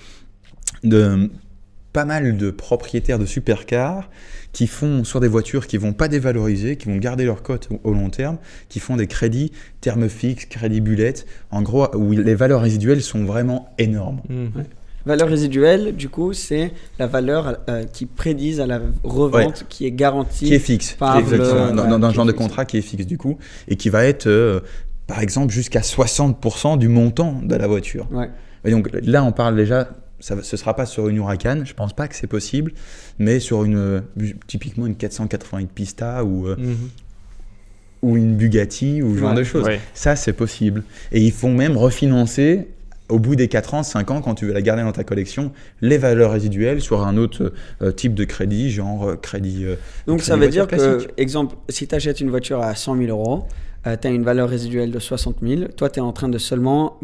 pas mal de propriétaires de supercars qui font sur des voitures qui vont pas dévaloriser, qui vont garder leur cote au long terme, qui font des crédits termes fixes, crédits bullet, en gros où les valeurs résiduelles sont vraiment énormes. Valeur résiduelle, du coup, c'est la valeur qui prédise à la revente qui est garantie. Qui est fixe, par exactement, le- dans ouais, un qui genre est de fixe. contrat qui est fixe du coup, et qui va être par exemple jusqu'à 60% du montant de la voiture. Ouais. Et donc là, on parle déjà, ce ne sera pas sur une Huracan, je ne pense pas que c'est possible, mais sur typiquement une 488 Pista ou une Bugatti ou ce genre Ouais. de choses. Ouais. Ça, c'est possible. Et ils font même refinancer au bout des 4 ans, 5 ans, quand tu veux la garder dans ta collection, les valeurs résiduelles sur un autre type de crédit, genre crédit. Donc, crédit ça veut dire voiture que, classique. exemple, si tu achètes une voiture à 100 000 euros, tu as une valeur résiduelle de 60 000. Toi, tu es en train de seulement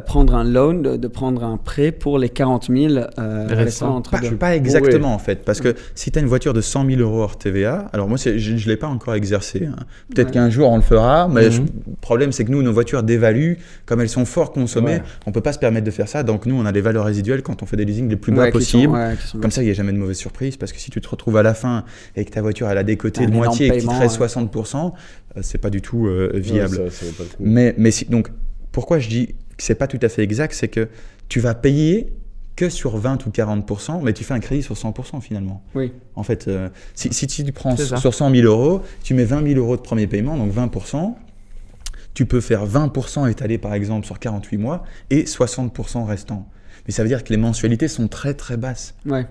prendre un loan, de prendre un prêt pour les 40 000 restants. restants entre deux. Pas exactement en fait, parce que si tu as une voiture de 100 000 euros hors TVA, alors moi je ne l'ai pas encore exercé, hein. Peut-être Ouais. qu'un jour on le fera, mais Mhm. le problème c'est que nous, nos voitures dévaluent, comme elles sont fort consommées, Ouais. on ne peut pas se permettre de faire ça, donc nous on a les valeurs résiduelles quand on fait des leasings les plus bas Ouais, qui sont- possibles. ouais, qui sont- Comme ça, il n'y a jamais de mauvaise surprise, parce que si tu te retrouves à la fin et que ta voiture elle a décoté Un de énorme moitié et que tu te paiement, restes ouais. 60%, c'est pas du tout viable. Ouais, ça vaut pas le coup. Mais donc, pourquoi je dis que c'est pas tout à fait exact, c'est que tu vas payer que sur 20 ou 40%, mais tu fais un crédit sur 100% finalement. Oui. En fait, si tu prends C'est ça. sur 100 000 euros, tu mets 20 000 euros de premier paiement, donc 20%, tu peux faire 20% étalé par exemple sur 48 mois et 60% restant. Mais ça veut dire que les mensualités sont très très basses. Ouais.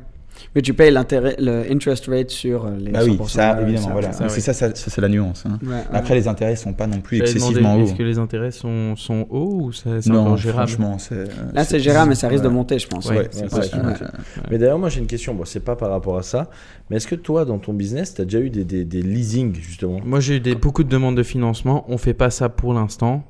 Mais tu payes l'intérêt, le interest rate sur les Bah oui, 100%. ça Ouais, évidemment, ça, voilà. ouais. ça, C'est ça, c'est la nuance, hein. Ouais, ouais. Après, les intérêts sont pas non plus J'avais excessivement demandé, hauts. est-ce que les intérêts sont hauts ou c'est Non, encore gérable? franchement, c'est. Là, c'est gérable, mais ça risque ouais. de monter, je pense. Ouais, Ouais, c'est ouais, possible. ouais. Mais d'ailleurs, moi j'ai une question. Bon, c'est pas par rapport à ça, mais est-ce que toi, dans ton business, tu as déjà eu des leasing justement? Moi, j'ai eu beaucoup de demandes de financement. On fait pas ça pour l'instant.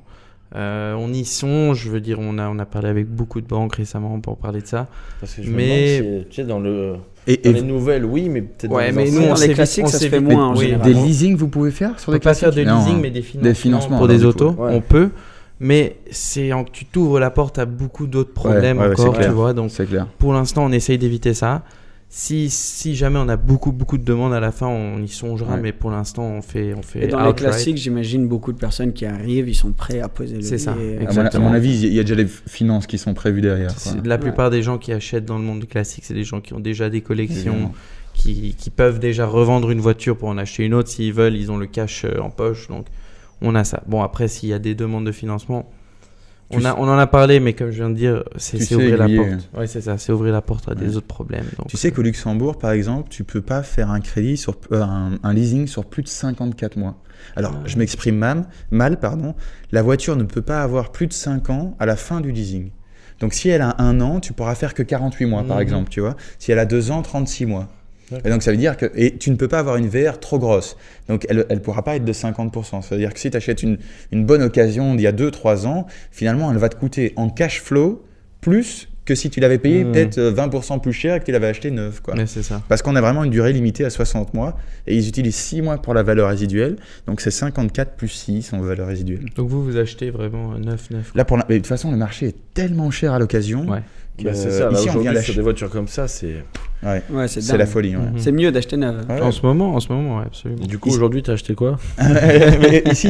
On y songe. Je veux dire, on a parlé avec beaucoup de banques récemment pour parler de ça. Parce que je me Mais- demande si, tu sais, dans les Et nouvelles, oui, mais peut-être Ouais, dans mais les nous, anciennes. on Dans s'est les vite- classiques, on ça s'est se fait vite- moins en oui, général. des on- leasing, vous pouvez faire sur On des peut pas faire classiques? de leasing, Non. mais des financements, financements, pour alors, des du autos. coup, ouais. On peut, mais tu t'ouvres la porte à beaucoup d'autres problèmes ouais, encore, c'est clair. tu vois. Donc, C'est clair. pour l'instant, on essaye d'éviter ça. Si jamais on a beaucoup de demandes à la fin, on y songera, Ouais. mais pour l'instant, on fait Et dans les outright. classiques, j'imagine beaucoup de personnes qui arrivent, ils sont prêts à poser le C'est ça, billet. À exactement. mon avis, il y a déjà les finances qui sont prévues derrière. quoi. La plupart des gens qui achètent dans le monde du classique, c'est des gens qui ont déjà des collections, Évidemment. qui peuvent déjà revendre une voiture pour en acheter une autre s'ils veulent, ils ont le cash en poche, donc on a ça. Bon, après, s'il y a des demandes de financement, on en a parlé, mais comme je viens de dire, Tu c'est sais ouvrir la aiguiller. porte. Ouais, c'est ça, c'est ouvrir la porte à des Ouais. autres problèmes. Donc, Tu sais qu'au Luxembourg, par exemple, tu peux pas faire un crédit sur un leasing sur plus de 54 mois. Alors, je m'exprime mal, pardon. La voiture ne peut pas avoir plus de 5 ans à la fin du leasing. Donc, si elle a 1 an, tu pourras faire que 48 mois, par Mhm. exemple, tu vois. Si elle a 2 ans, 36 mois. Et donc, ça veut dire que et tu ne peux pas avoir une VR trop grosse. Donc, elle ne pourra pas être de 50%. C'est-à-dire que si tu achètes une bonne occasion d'il y a 2-3 ans, finalement, elle va te coûter en cash flow plus que si tu l'avais payé peut-être 20% plus cher et que tu l'avais acheté neuf, quoi. mais c'est ça. Parce qu'on a vraiment une durée limitée à 60 mois et ils utilisent 6 mois pour la valeur résiduelle. Donc, c'est 54 plus 6 en valeur résiduelle. Donc vous achetez vraiment 9. Là, mais de toute façon, le marché est tellement cher à l'occasion. Ouais. que, Bah, c'est ça, là, ici, on vient aujourd'hui, sur l'acheter. des voitures comme ça, c'est. Ouais, Ouais, c'est dingue. la folie. Ouais. Mhm. C'est mieux d'acheter neuve. Ouais. En ce moment, ouais, absolument. Du coup, Ici- aujourd'hui, t'as acheté quoi? Mais ici,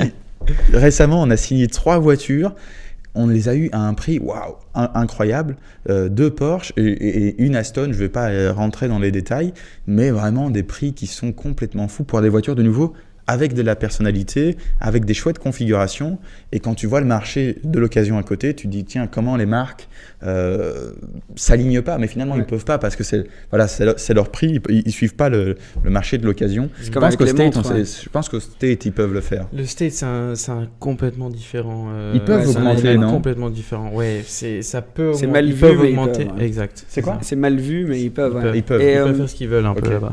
récemment, on a signé 3 voitures. On les a eues à un prix incroyable. 2 Porsche et une Aston. Je ne vais pas rentrer dans les détails, mais vraiment des prix qui sont complètement fous pour des voitures de nouveau avec de la personnalité, avec des chouettes configurations. Et quand tu vois le marché de l'occasion à côté, tu te dis, tiens, comment les marques s'alignent pas, mais finalement, ils peuvent pas parce que c'est leur prix, ils suivent pas le marché de l'occasion. C'est comme avec les montres, Je pense qu'au State, ils peuvent le faire. Le State, c'est un complètement différent. Ils peuvent augmenter, non? Complètement différent. Ouais, ça peut. C'est mal ils vu, peuvent mais ils augmenter. peuvent, ouais. Exact. C'est quoi? C'est mal vu, mais ils peuvent. Ils peuvent. Et, Ils peuvent faire ce qu'ils veulent un peu là-bas.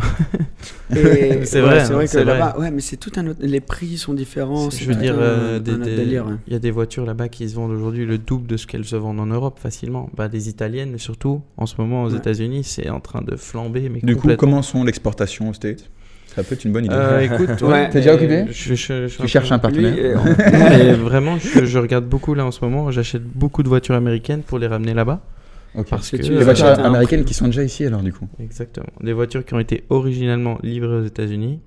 et- C'est vrai, c'est vrai c'est que vrai. là-bas, ouais, mais c'est tout un autre. Les prix sont différents. Je c'est veux tout dire, un autre délire. Ouais. il y a des voitures là-bas qui se vendent aujourd'hui le double de ce qu'elles se vendent en Europe facilement. Bah, des italiennes surtout, en ce moment aux États-Unis, c'est en train de flamber. Mais Du coup, complètement. comment sont l'exportation au State? Ça peut être une bonne idée. Écoute, Ouais. T'es déjà occupé? Je Tu cherches un partenaire? Lui, Et vraiment, je regarde beaucoup là en ce moment. J'achète beaucoup de voitures américaines pour les ramener là-bas. Ok. Parce que tu Les voitures achètes un américaines prix. qui sont déjà ici alors du coup. Exactement. Des voitures qui ont été originalement livrées aux États-Unis,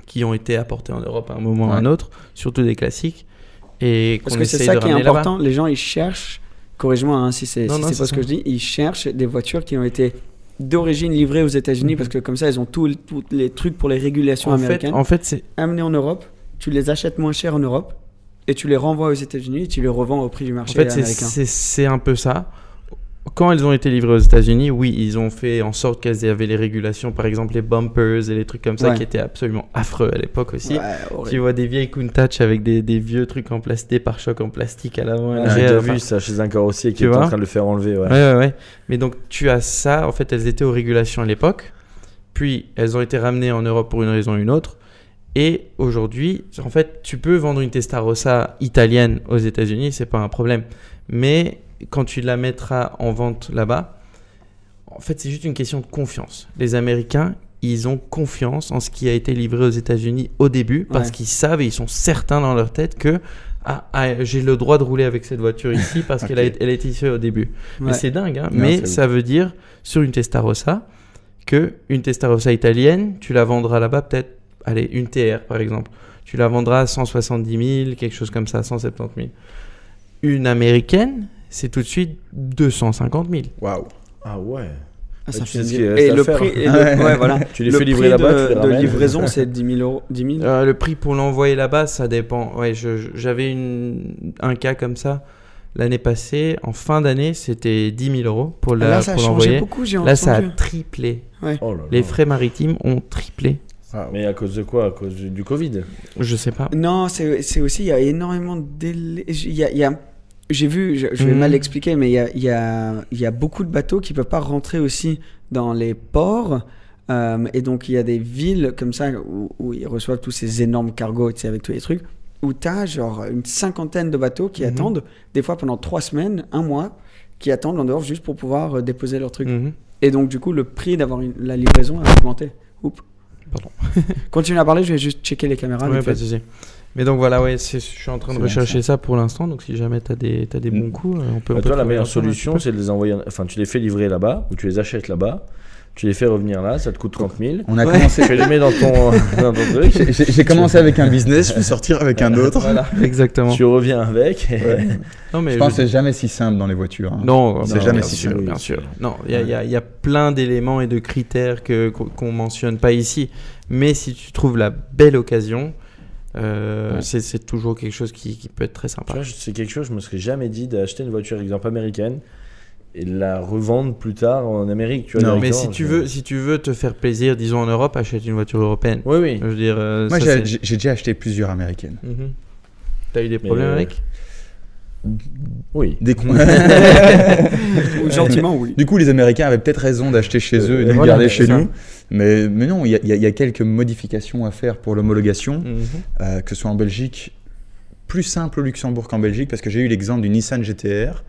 qui ont été apportées en Europe à un moment ou à un autre, surtout des classiques. Et Parce qu'on que c'est essaye ça de qui est ramener important. Les gens, ils cherchent. Corrige-moi hein, si c'est Non, non, pas c'est ce que ça. je dis. Ils cherchent des voitures qui ont été d'origine livrées aux États-Unis Mhm. parce que comme ça, ils ont tous les trucs pour les régulations américaines. En fait, c'est Amenés en Europe, tu les achètes moins cher en Europe et tu les renvoies aux États-Unis et tu les revends au prix du En marché fait, américain. c'est un peu ça. Quand elles ont été livrées aux États-Unis, oui, ils ont fait en sorte qu'elles avaient les régulations, par exemple les bumpers et les trucs comme ça, Ouais. qui étaient absolument affreux à l'époque aussi. Ouais, Tu horrible. vois des vieilles Countach avec des vieux trucs en plastique, des pare-chocs en plastique à l'avant et J'ai l'arrière. déjà Enfin, vu ça chez un carrossier qui tu est en vois train de le faire enlever. Ouais. Ouais. Mais donc, tu as ça. En fait, elles étaient aux régulations à l'époque. Puis, elles ont été ramenées en Europe pour une raison ou une autre. Et aujourd'hui, en fait, tu peux vendre une Testarossa italienne aux États-Unis, c'est pas un problème. Mais quand tu la mettras en vente là-bas, en fait, c'est juste une question de confiance. Les Américains, ils ont confiance en ce qui a été livré aux États-Unis au début parce Ouais. qu'ils savent et ils sont certains dans leur tête que j'ai le droit de rouler avec cette voiture ici parce qu'elle a été ici au début. Ouais. Mais c'est dingue, hein. Non, Mais c'est ça veut dire sur une Testarossa que une Testarossa italienne, tu la vendras là-bas peut-être, allez, une TR par exemple, tu la vendras à 170 000, quelque chose comme ça, 170 000. Une américaine, c'est tout de suite 250 000. Waouh. Ah ouais. Ah, ça tu fait sais ce bien. qu'il reste Et à le faire. prix, ouais, voilà. Tu les Le fais livrer prix là-bas, de, tu les de ramènes. livraison, c'est 10 000 €. 10 000 Le prix pour l'envoyer là-bas, ça dépend. Ouais, j'avais un cas comme ça l'année passée. En fin d'année, c'était 10 000 € pour Là, ça a pour changé l'envoyer. beaucoup, j'ai Là, ça a entendu. triplé. Oh là là. Les frais maritimes ont triplé. Ah, mais à cause de quoi? À cause du Covid? Je sais pas. Non, c'est aussi, il y a énormément de délais. J'ai vu, je vais Mhm. mal expliquer, mais il y a beaucoup de bateaux qui ne peuvent pas rentrer aussi dans les ports. Et donc, il y a des villes comme ça où ils reçoivent tous ces énormes cargos, tu sais, avec tous les trucs, où tu as genre une cinquantaine de bateaux qui Mhm. attendent, des fois pendant 3 semaines, 1 mois, qui attendent en dehors juste pour pouvoir déposer leurs trucs. Mhm. Et donc, du coup, le prix d'avoir la livraison a augmenté. Oups. Pardon. Continue à parler, je vais juste checker les caméras. Ouais, vite pas de fait. souci. Mais donc voilà, ouais, je suis en train de C'est bien rechercher ça pour l'instant. Donc si jamais t'as des bons coups, on peut. Bah, on peut toi, la trouver meilleure ensemble un solution, petit c'est de les envoyer. Enfin, tu les fais livrer là-bas, ou tu les achètes là-bas, tu les fais revenir là, ça te coûte 30 000. On a Ouais. commencé. Tu les mets dans ton truc, J'ai commencé avec un business, je vais sortir avec un autre. Voilà, exactement. tu reviens avec. et- Ouais. Non mais Je pense que c'est jamais si simple dans les voitures. hein. non, c'est non, jamais bien si sûr, simple. bien sûr. Non, il y a plein d'éléments et de critères qu'on mentionne pas ici. Mais si tu trouves la belle occasion, c'est toujours quelque chose qui peut être très Tu sympa. vois, c'est quelque chose, je me serais jamais dit d'acheter une voiture, exemple américaine, et de la revendre plus tard en Amérique. Tu vois, Non, Mais directement. si tu veux te faire plaisir, disons en Europe, achète une voiture européenne. Oui, oui. Je veux dire, Moi, ça, c'est- j'ai déjà acheté plusieurs américaines. Mhm. T'as eu des problèmes avec? Oui. Des cons. Ou gentiment, oui. Du coup, les Américains avaient peut-être raison d'acheter chez eux et de le Voilà, garder c'est chez ça. nous. Mais non, il y a quelques modifications à faire pour l'homologation, Mhm. que ce soit en Belgique, plus simple au Luxembourg qu'en Belgique, parce que j'ai eu l'exemple d'une Nissan GT-R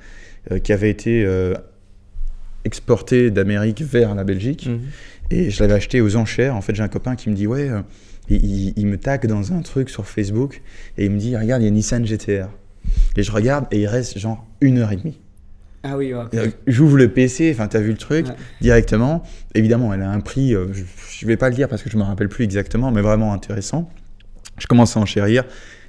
qui avait été exportée d'Amérique vers la Belgique. Mhm. Et je l'avais acheté aux enchères. En fait, j'ai un copain qui me dit, ouais, il me tag dans un truc sur Facebook et il me dit, regarde, il y a une Nissan GT-R. Et je regarde et il reste genre 1h30. Ah oui, ouais. J'ouvre le PC, enfin, t'as vu le truc Ouais. directement. Évidemment, elle a un prix, je vais pas le dire parce que je me rappelle plus exactement, mais vraiment intéressant. Je commence à enchérir.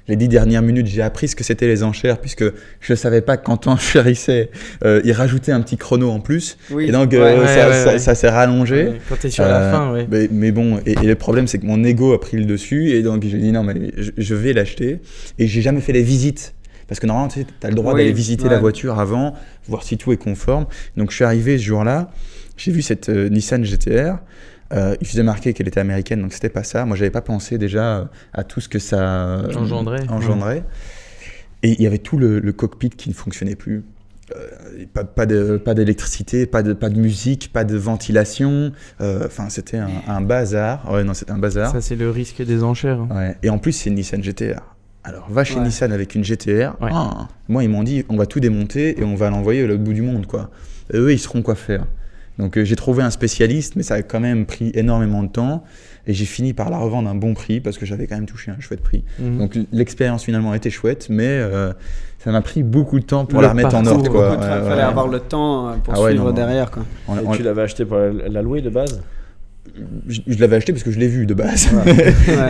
Les 10 dernières minutes, j'ai appris ce que c'était les enchères, puisque je ne savais pas que quand on enchérissait, ils rajoutaient un petit chrono en plus. Oui. Et donc, ça s'est rallongé. Ouais, quand t'es sur la fin, ouais. Mais bon, et le problème, c'est que mon ego a pris le dessus. Et donc, j'ai dit non, mais je vais l'acheter. Et j'ai jamais fait les visites. Parce que normalement, tu as le droit d'aller visiter la voiture avant, voir si tout est conforme. Donc, je suis arrivé ce jour-là. J'ai vu cette Nissan GT-R. Il faisait marquer qu'elle était américaine, donc c'était pas ça. Moi, j'avais pas pensé déjà à tout ce que ça engendrait. Et il y avait tout le cockpit qui ne fonctionnait plus. Pas d'électricité, pas de musique, pas de ventilation. Enfin, c'était un bazar. Ouais, non, c'était un bazar. Ça, c'est le risque des enchères. Ouais. Et en plus, c'est une Nissan GT-R. Alors, va chez Nissan avec une GT-R. Ouais. Moi, ils m'ont dit, on va tout démonter et on va l'envoyer à l'autre bout du monde, quoi. Et eux, ils sauront quoi faire. Donc j'ai trouvé un spécialiste, mais ça a quand même pris énormément de temps. Et j'ai fini par la revendre à un bon prix parce que j'avais quand même touché un chouette prix. Donc l'expérience finalement était chouette, mais ça m'a pris beaucoup de temps pour la remettre en ordre. Il fallait avoir le temps pour suivre derrière. Quoi. Et tu l'avais acheté pour la louer de base ? Je l'avais acheté parce que je l'ai vu de base.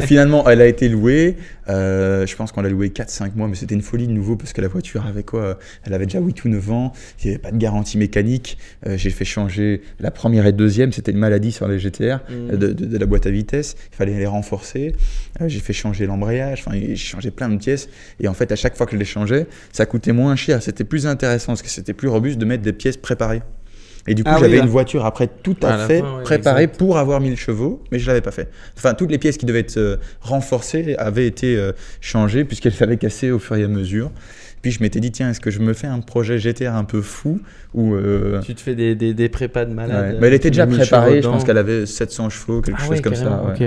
Finalement, elle a été louée. Je pense qu'on l'a louée 4-5 mois, mais c'était une folie de nouveau parce que la voiture avait quoi ? Elle avait déjà 8 ou 9 ans. Il n'y avait pas de garantie mécanique. J'ai fait changer la première et deuxième. C'était une maladie sur les GT-R de la boîte à vitesse. Il fallait les renforcer. J'ai fait changer l'embrayage. Enfin, j'ai changé plein de pièces. Et en fait, à chaque fois que je les changeais, ça coûtait moins cher. C'était plus intéressant parce que c'était plus robuste de mettre des pièces préparées. Et du coup, j'avais une voiture après tout à fait préparée pour avoir 1000 chevaux, mais je ne l'avais pas fait. Enfin, toutes les pièces qui devaient être renforcées avaient été changées puisqu'elles s'avaient cassées au fur et à mesure. Puis je m'étais dit, tiens, est-ce que je me fais un projet GT-R un peu fou ou Tu te fais des prépas de malade. Mais elle était déjà préparée, je pense qu'elle avait 700 chevaux, quelque chose comme ça. Ok.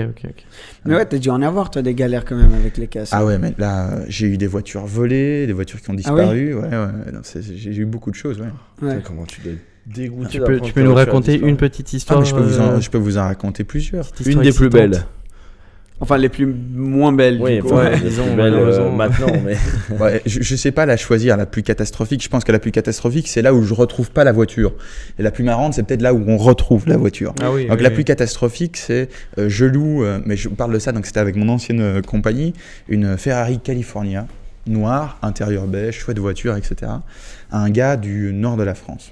Mais ouais, t'as dû en avoir, toi, des galères quand même avec les casses. Ah ouais, mais là, j'ai eu des voitures volées, des voitures qui ont disparu. J'ai eu beaucoup de choses. Comment tu dois dégoûté. Tu peux nous raconter une petite histoire je peux vous en raconter plusieurs. Une des plus belles. Enfin, les moins belles. Oui, du coup. disons maintenant. Mais... je sais pas la choisir, la plus catastrophique. Je pense que la plus catastrophique, c'est là où je retrouve pas la voiture. Et la plus marrante, c'est peut-être là où on retrouve la voiture. Donc la plus catastrophique, c'est je loue, mais je parle de ça, donc c'était avec mon ancienne compagnie, une Ferrari California, noire, intérieur beige, chouette voiture, etc. À un gars du nord de la France.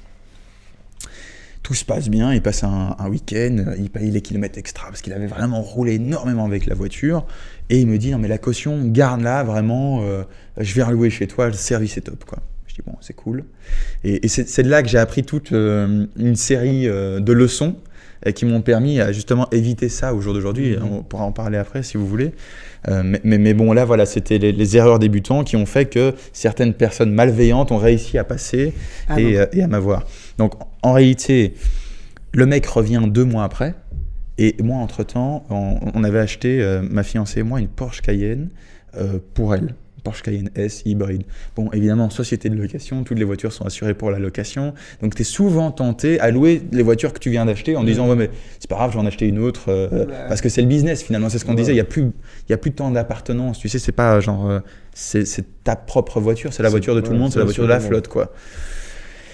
Tout se passe bien, il passe un week-end, il paye les kilomètres extra parce qu'il avait vraiment roulé énormément avec la voiture. Et il me dit, non mais la caution, garde-la vraiment, je vais relouer chez toi, le service est top, quoi. Je dis, bon, c'est cool. Et c'est de là que j'ai appris toute une série de leçons qui m'ont permis à justement éviter ça au jour d'aujourd'hui. On pourra en parler après si vous voulez. Mais bon, là, voilà, c'était les erreurs débutants qui ont fait que certaines personnes malveillantes ont réussi à passer et à m'avoir. Donc, en réalité, le mec revient 2 mois après. Et moi, entre-temps, on avait acheté, ma fiancée et moi, une Porsche Cayenne pour elle. Porsche Cayenne S hybride. Bon, évidemment, société de location, toutes les voitures sont assurées pour la location. Donc, tu es souvent tenté à louer les voitures que tu viens d'acheter en disant, ouais, mais c'est pas grave, j'en ai acheté une autre. Parce que c'est le business, finalement. C'est ce qu'on disait. Il y a plus de temps d'appartenance. Tu sais, c'est pas genre, c'est ta propre voiture. C'est la voiture de tout le monde. C'est la voiture de la flotte, quoi.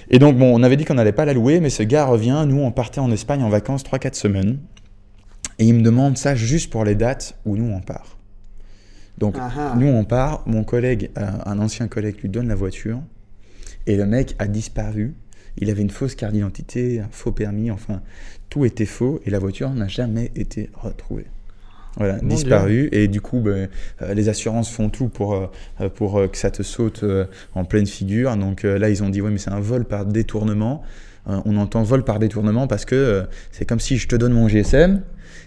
Et donc, bon, on avait dit qu'on n'allait pas la louer, mais ce gars revient. Nous, on partait en Espagne en vacances 3-4 semaines. Et il me demande ça juste pour les dates où nous, on part. Donc, nous, on part. Mon collègue, un ancien collègue, lui donne la voiture. Et le mec a disparu. Il avait une fausse carte d'identité, un faux permis. Enfin, tout était faux. Et la voiture n'a jamais été retrouvée. Voilà, disparu. Et du coup, les assurances font tout pour que ça te saute en pleine figure. Donc là, ils ont dit, ouais, mais c'est un vol par détournement. On entend vol par détournement parce que c'est comme si je te donne mon GSM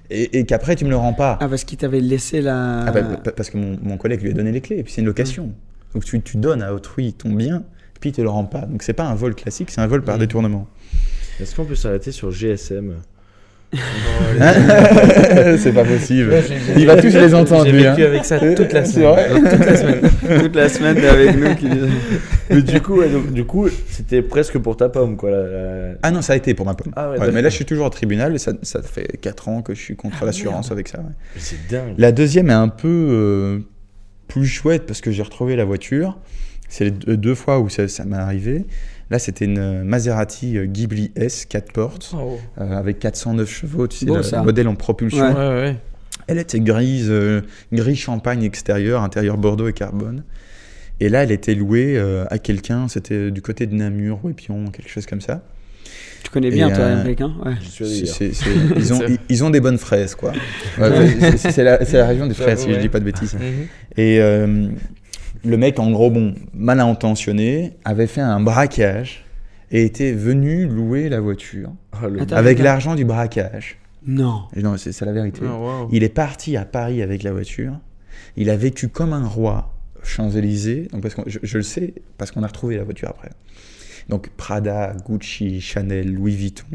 et qu'après, tu me le rends pas. Ah, parce qu'il t'avait laissé la... Parce que mon collègue lui a donné les clés. Et puis, c'est une location. Donc, tu donnes à autrui ton bien, puis il te le rend pas. Donc, c'est pas un vol classique, c'est un vol par détournement. Est-ce qu'on peut s'arrêter sur GSM ? C'est pas possible. Il va tous les entendre. J'ai vécu avec ça toute la semaine. Toute la semaine, t'es avec nous. Mais du coup, c'était presque pour ta pomme, quoi. Ah non, ça a été pour ma pomme. Ah ouais, mais là, je suis toujours au tribunal et ça fait 4 ans que je suis contre l'assurance avec ça. Ouais. C'est dingue. La deuxième est un peu plus chouette parce que j'ai retrouvé la voiture. C'est les 2 fois où ça m'est arrivé. Là, c'était une Maserati Ghibli S 4 portes avec 409 chevaux, tu sais, le modèle en propulsion. Ouais. Elle était grise, gris champagne extérieur, intérieur Bordeaux et carbone. Et là, elle était louée à quelqu'un, c'était du côté de Namur, Ouépion, quelque chose comme ça. Tu connais bien, Et, toi, quelqu'un? Ouais. Je suis allé hier. Ils ont des bonnes fraises, quoi. C'est la région des fraises, si je dis pas de bêtises. Et le mec, en gros, mal intentionné, avait fait un braquage et était venu louer la voiture avec l'argent du braquage. Non. Et non, c'est la vérité. Oh, wow. Il est parti à Paris avec la voiture. Il a vécu comme un roi, Champs-Élysées. Donc je le sais parce qu'on a retrouvé la voiture après. Donc Prada, Gucci, Chanel, Louis Vuitton.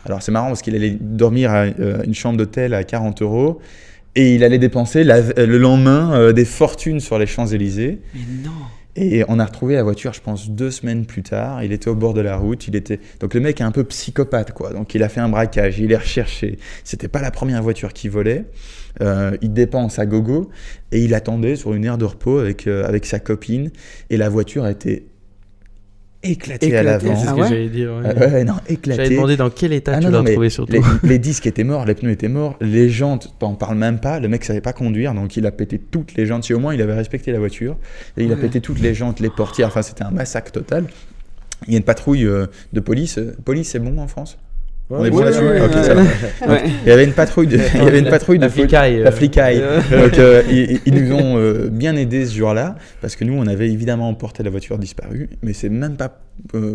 Alors c'est marrant parce qu'il allait dormir à une chambre d'hôtel à 40 € et il allait dépenser le lendemain des fortunes sur les Champs-Élysées. Mais non. Et on a retrouvé la voiture, je pense, 2 semaines plus tard. Il était au bord de la route. Donc le mec est un peu psychopathe, quoi. Donc il a fait un braquage, il est recherché. C'était pas la première voiture qu'il volait. Il dépense à gogo et il attendait sur une aire de repos avec sa copine. Et la voiture était éclatée à l'avant. C'est ce que j'allais dire. Non, éclatée. J'avais demandé dans quel état tu l'as retrouvé surtout. Les disques étaient morts, les pneus étaient morts, les jantes, t'en parles même pas. Le mec savait pas conduire, donc il a pété toutes les jantes. Si au moins il avait respecté la voiture, et il a pété toutes les jantes, les portières. Enfin, c'était un massacre total. Il y a une patrouille de police. Police, c'est bon en France? On est bon là-dessus. Ok, ça va. Donc, il y avait une patrouille de La flicaille. La flicaille. Donc ils nous ont bien aidés ce jour-là parce que nous on avait évidemment emporté la voiture disparue, mais c'est même pas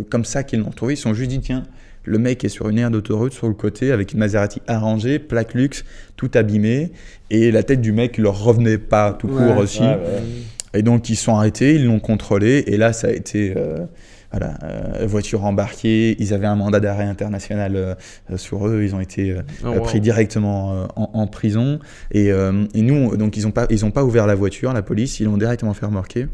comme ça qu'ils l'ont trouvé. Ils se sont juste dit tiens, le mec est sur une aire d'autoroute sur le côté avec une Maserati arrangée, plaque luxe, tout abîmé, et la tête du mec leur revenait pas tout court aussi. Et donc ils se sont arrêtés, ils l'ont contrôlé, et là ça a été voiture embarquée, ils avaient un mandat d'arrêt international sur eux, ils ont été pris directement en prison, et nous, donc ils ont pas ouvert la voiture, la police, ils l'ont directement fait remorquer.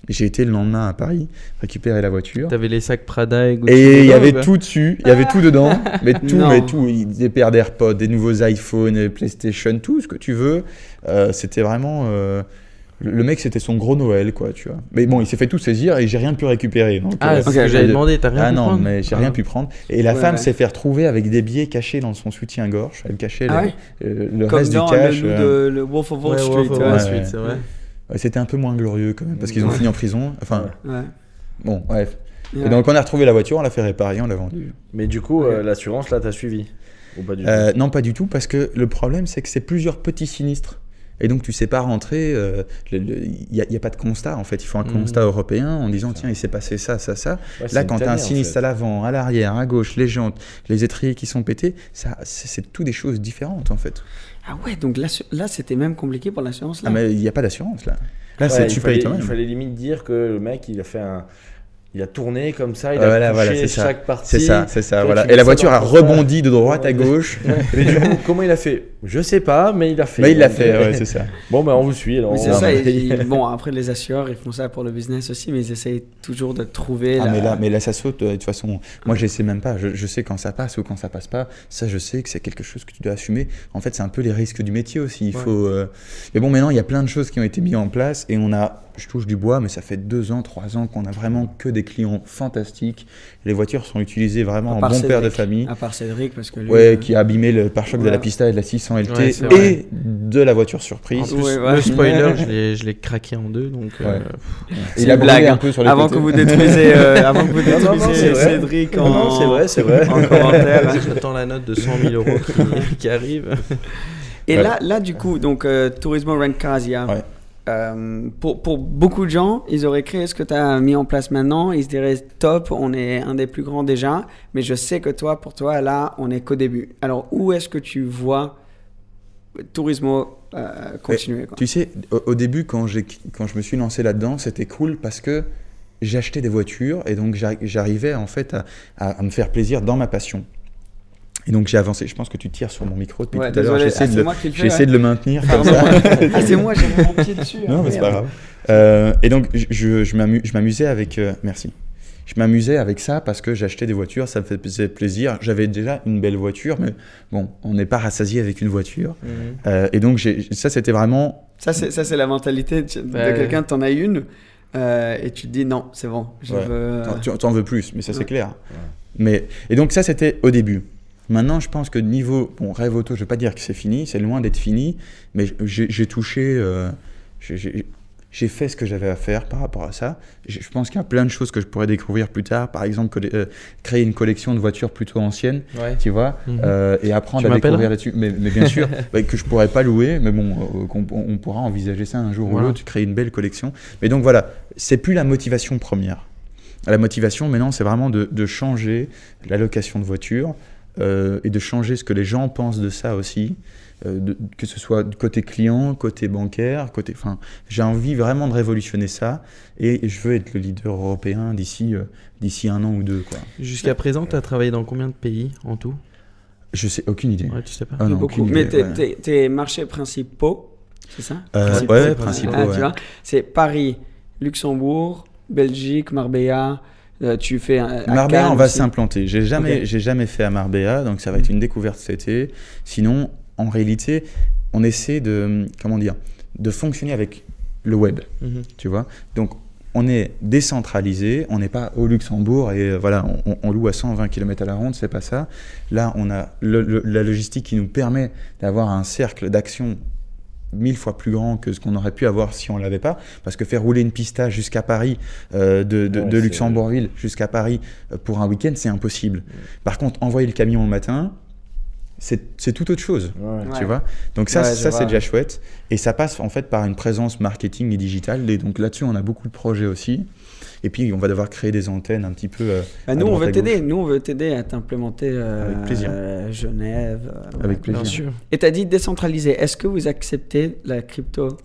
J'ai été le lendemain à Paris récupérer la voiture. T'avais les sacs Prada et Gucci. Et il y avait tout dessus, il y avait tout dedans, mais tout, des paires d'AirPods, des nouveaux iPhones, des PlayStation, tout ce que tu veux. C'était vraiment... Le mec, c'était son gros Noël, quoi, tu vois. Mais bon, il s'est fait tout saisir et j'ai rien pu récupérer. Donc, c'est ce que j'avais demandé, t'as rien pu prendre? Ah non, mais j'ai rien pu prendre. Et la femme s'est fait retrouver avec des billets cachés dans son soutien-gorge. Elle cachait le reste du cash. Comme dans le Wolf of Wall Street. C'est vrai. C'était un peu moins glorieux quand même, parce qu'ils ont fini en prison. Enfin, bon, bref. Et donc, on a retrouvé la voiture, on l'a fait réparer, on l'a vendue. Mais du coup, l'assurance, là, t'as suivi? Ou pas du tout? Non, pas du tout, parce que le problème, c'est que c'est plusieurs petits sinistres. Et donc, tu ne sais pas rentrer, il n'y a pas de constat, en fait. Il faut un constat européen en disant, tiens, il s'est passé ça, ça, ça. Là, quand tu as un sinistre à l'avant, à l'arrière, à gauche, les jantes, les étriers qui sont pétés, c'est tout des choses différentes, en fait. Ah ouais, donc là c'était même compliqué pour l'assurance, là. Ah, mais il n'y a pas d'assurance, là. Là, c'est tu payes toi-même. Il fallait limite dire que le mec, il a tourné comme ça, il a touché chaque partie. C'est ça, voilà. Et la voiture a rebondi de droite à gauche. Mais du coup, comment il a fait? Je sais pas, mais il a fait. Mais il l'a fait, ouais, c'est ça. Bon, on vous suit. Alors, oui, c'est ça. Bon, après, les assureurs, ils font ça pour le business aussi, mais ils essayent toujours de trouver. Mais là, ça saute. De toute façon, moi, je sais même pas. Je sais quand ça passe ou quand ça passe pas. Ça, je sais que c'est quelque chose que tu dois assumer. En fait, c'est un peu les risques du métier aussi. Il faut. Mais bon, maintenant, il y a plein de choses qui ont été mises en place et on a. Je touche du bois, mais ça fait 2 ans, 3 ans qu'on a vraiment que des clients fantastiques. Les voitures sont utilisées vraiment en bon père de famille. À part Cédric, parce que lui, qui a abîmé le pare-choc de la Pista et de la 600 LT et de la voiture surprise. En plus, le spoiler, je l'ai craqué en 2, donc. Il a blagué un peu sur les avant côtés. Que vous détruisez, Cédric c'est vrai. en commentaire. J'attends la note de 100 000 € qui arrive. Et là, du coup, donc Turismo Rent Cars, il y a. Pour beaucoup de gens, ils auraient créé ce que tu as mis en place maintenant. Ils se diraient top, on est un des plus grands déjà. Mais je sais que pour toi, là, on n'est qu'au début. Alors, où est-ce que tu vois Turismo continuer, quoi? Tu sais, au début, quand je me suis lancé là-dedans, c'était cool parce que j'achetais des voitures et donc j'arrivais en fait à me faire plaisir dans ma passion. Et donc j'ai avancé. Je pense que tu tires sur mon micro depuis tout à l'heure. J'essaie de le maintenir comme ça. C'est moi, j'ai mon pied dessus. Non, mais c'est pas grave. Et donc je m'amusais avec. Merci. Je m'amusais avec ça parce que j'achetais des voitures, ça me faisait plaisir. J'avais déjà une belle voiture, mais bon, on n'est pas rassasié avec une voiture. Et donc ça, c'était vraiment. Ça, c'est la mentalité de quelqu'un. T'en as une et tu te dis non, c'est bon. Je veux. T'en veux plus, mais ça c'est clair. Et donc ça, c'était au début. Maintenant, je pense que niveau rêve auto, je ne vais pas dire que c'est fini, c'est loin d'être fini, mais j'ai touché, j'ai fait ce que j'avais à faire par rapport à ça. Je pense qu'il y a plein de choses que je pourrais découvrir plus tard, par exemple créer une collection de voitures plutôt anciennes, tu vois, et apprendre à découvrir là-dessus. Mais bien sûr, que je ne pourrais pas louer, mais bon, on pourra envisager ça un jour ou l'autre, créer une belle collection. Mais donc voilà, c'est plus la motivation première. La motivation maintenant, c'est vraiment de changer la location de voitures et de changer ce que les gens pensent de ça aussi. Que ce soit côté client, côté bancaire, j'ai envie vraiment de révolutionner ça et je veux être le leader européen d'ici 1 an ou 2. Quoi. Jusqu'à présent, tu as travaillé dans combien de pays en tout? Je sais, aucune idée. Ouais, tu sais pas. Ah non, beaucoup. Mais tes marchés principaux, c'est ça? Principaux. Tu vois, c'est Paris, Luxembourg, Belgique, Marbella. Tu fais Marbella, on va aussi. s'implanter. J'ai jamais fait à Marbella, donc ça va être une découverte cet été. Sinon, en réalité, on essaie de fonctionner avec le web, tu vois. Donc, on est décentralisé, on n'est pas au Luxembourg et voilà, on loue à 120 km à la ronde, c'est pas ça. Là, on a la logistique qui nous permet d'avoir un cercle d'action 1000 fois plus grand que ce qu'on aurait pu avoir si on l'avait pas, parce que faire rouler une pista jusqu'à Paris, de Luxembourgville jusqu'à Paris pour un week-end, c'est impossible. Par contre, envoyer le camion le matin, c'est tout autre chose, tu vois. Donc ça c'est déjà chouette. Et ça passe en fait par une présence marketing et digitale. Et donc là-dessus, on a beaucoup de projets aussi. Et puis, on va devoir créer des antennes un petit peu. Nous, on veut t'aider. Nous, on veut t'aider à t'implémenter avec plaisir. Genève. Avec plaisir. Bien sûr. Et tu as dit décentralisé. Est-ce que vous acceptez la crypto?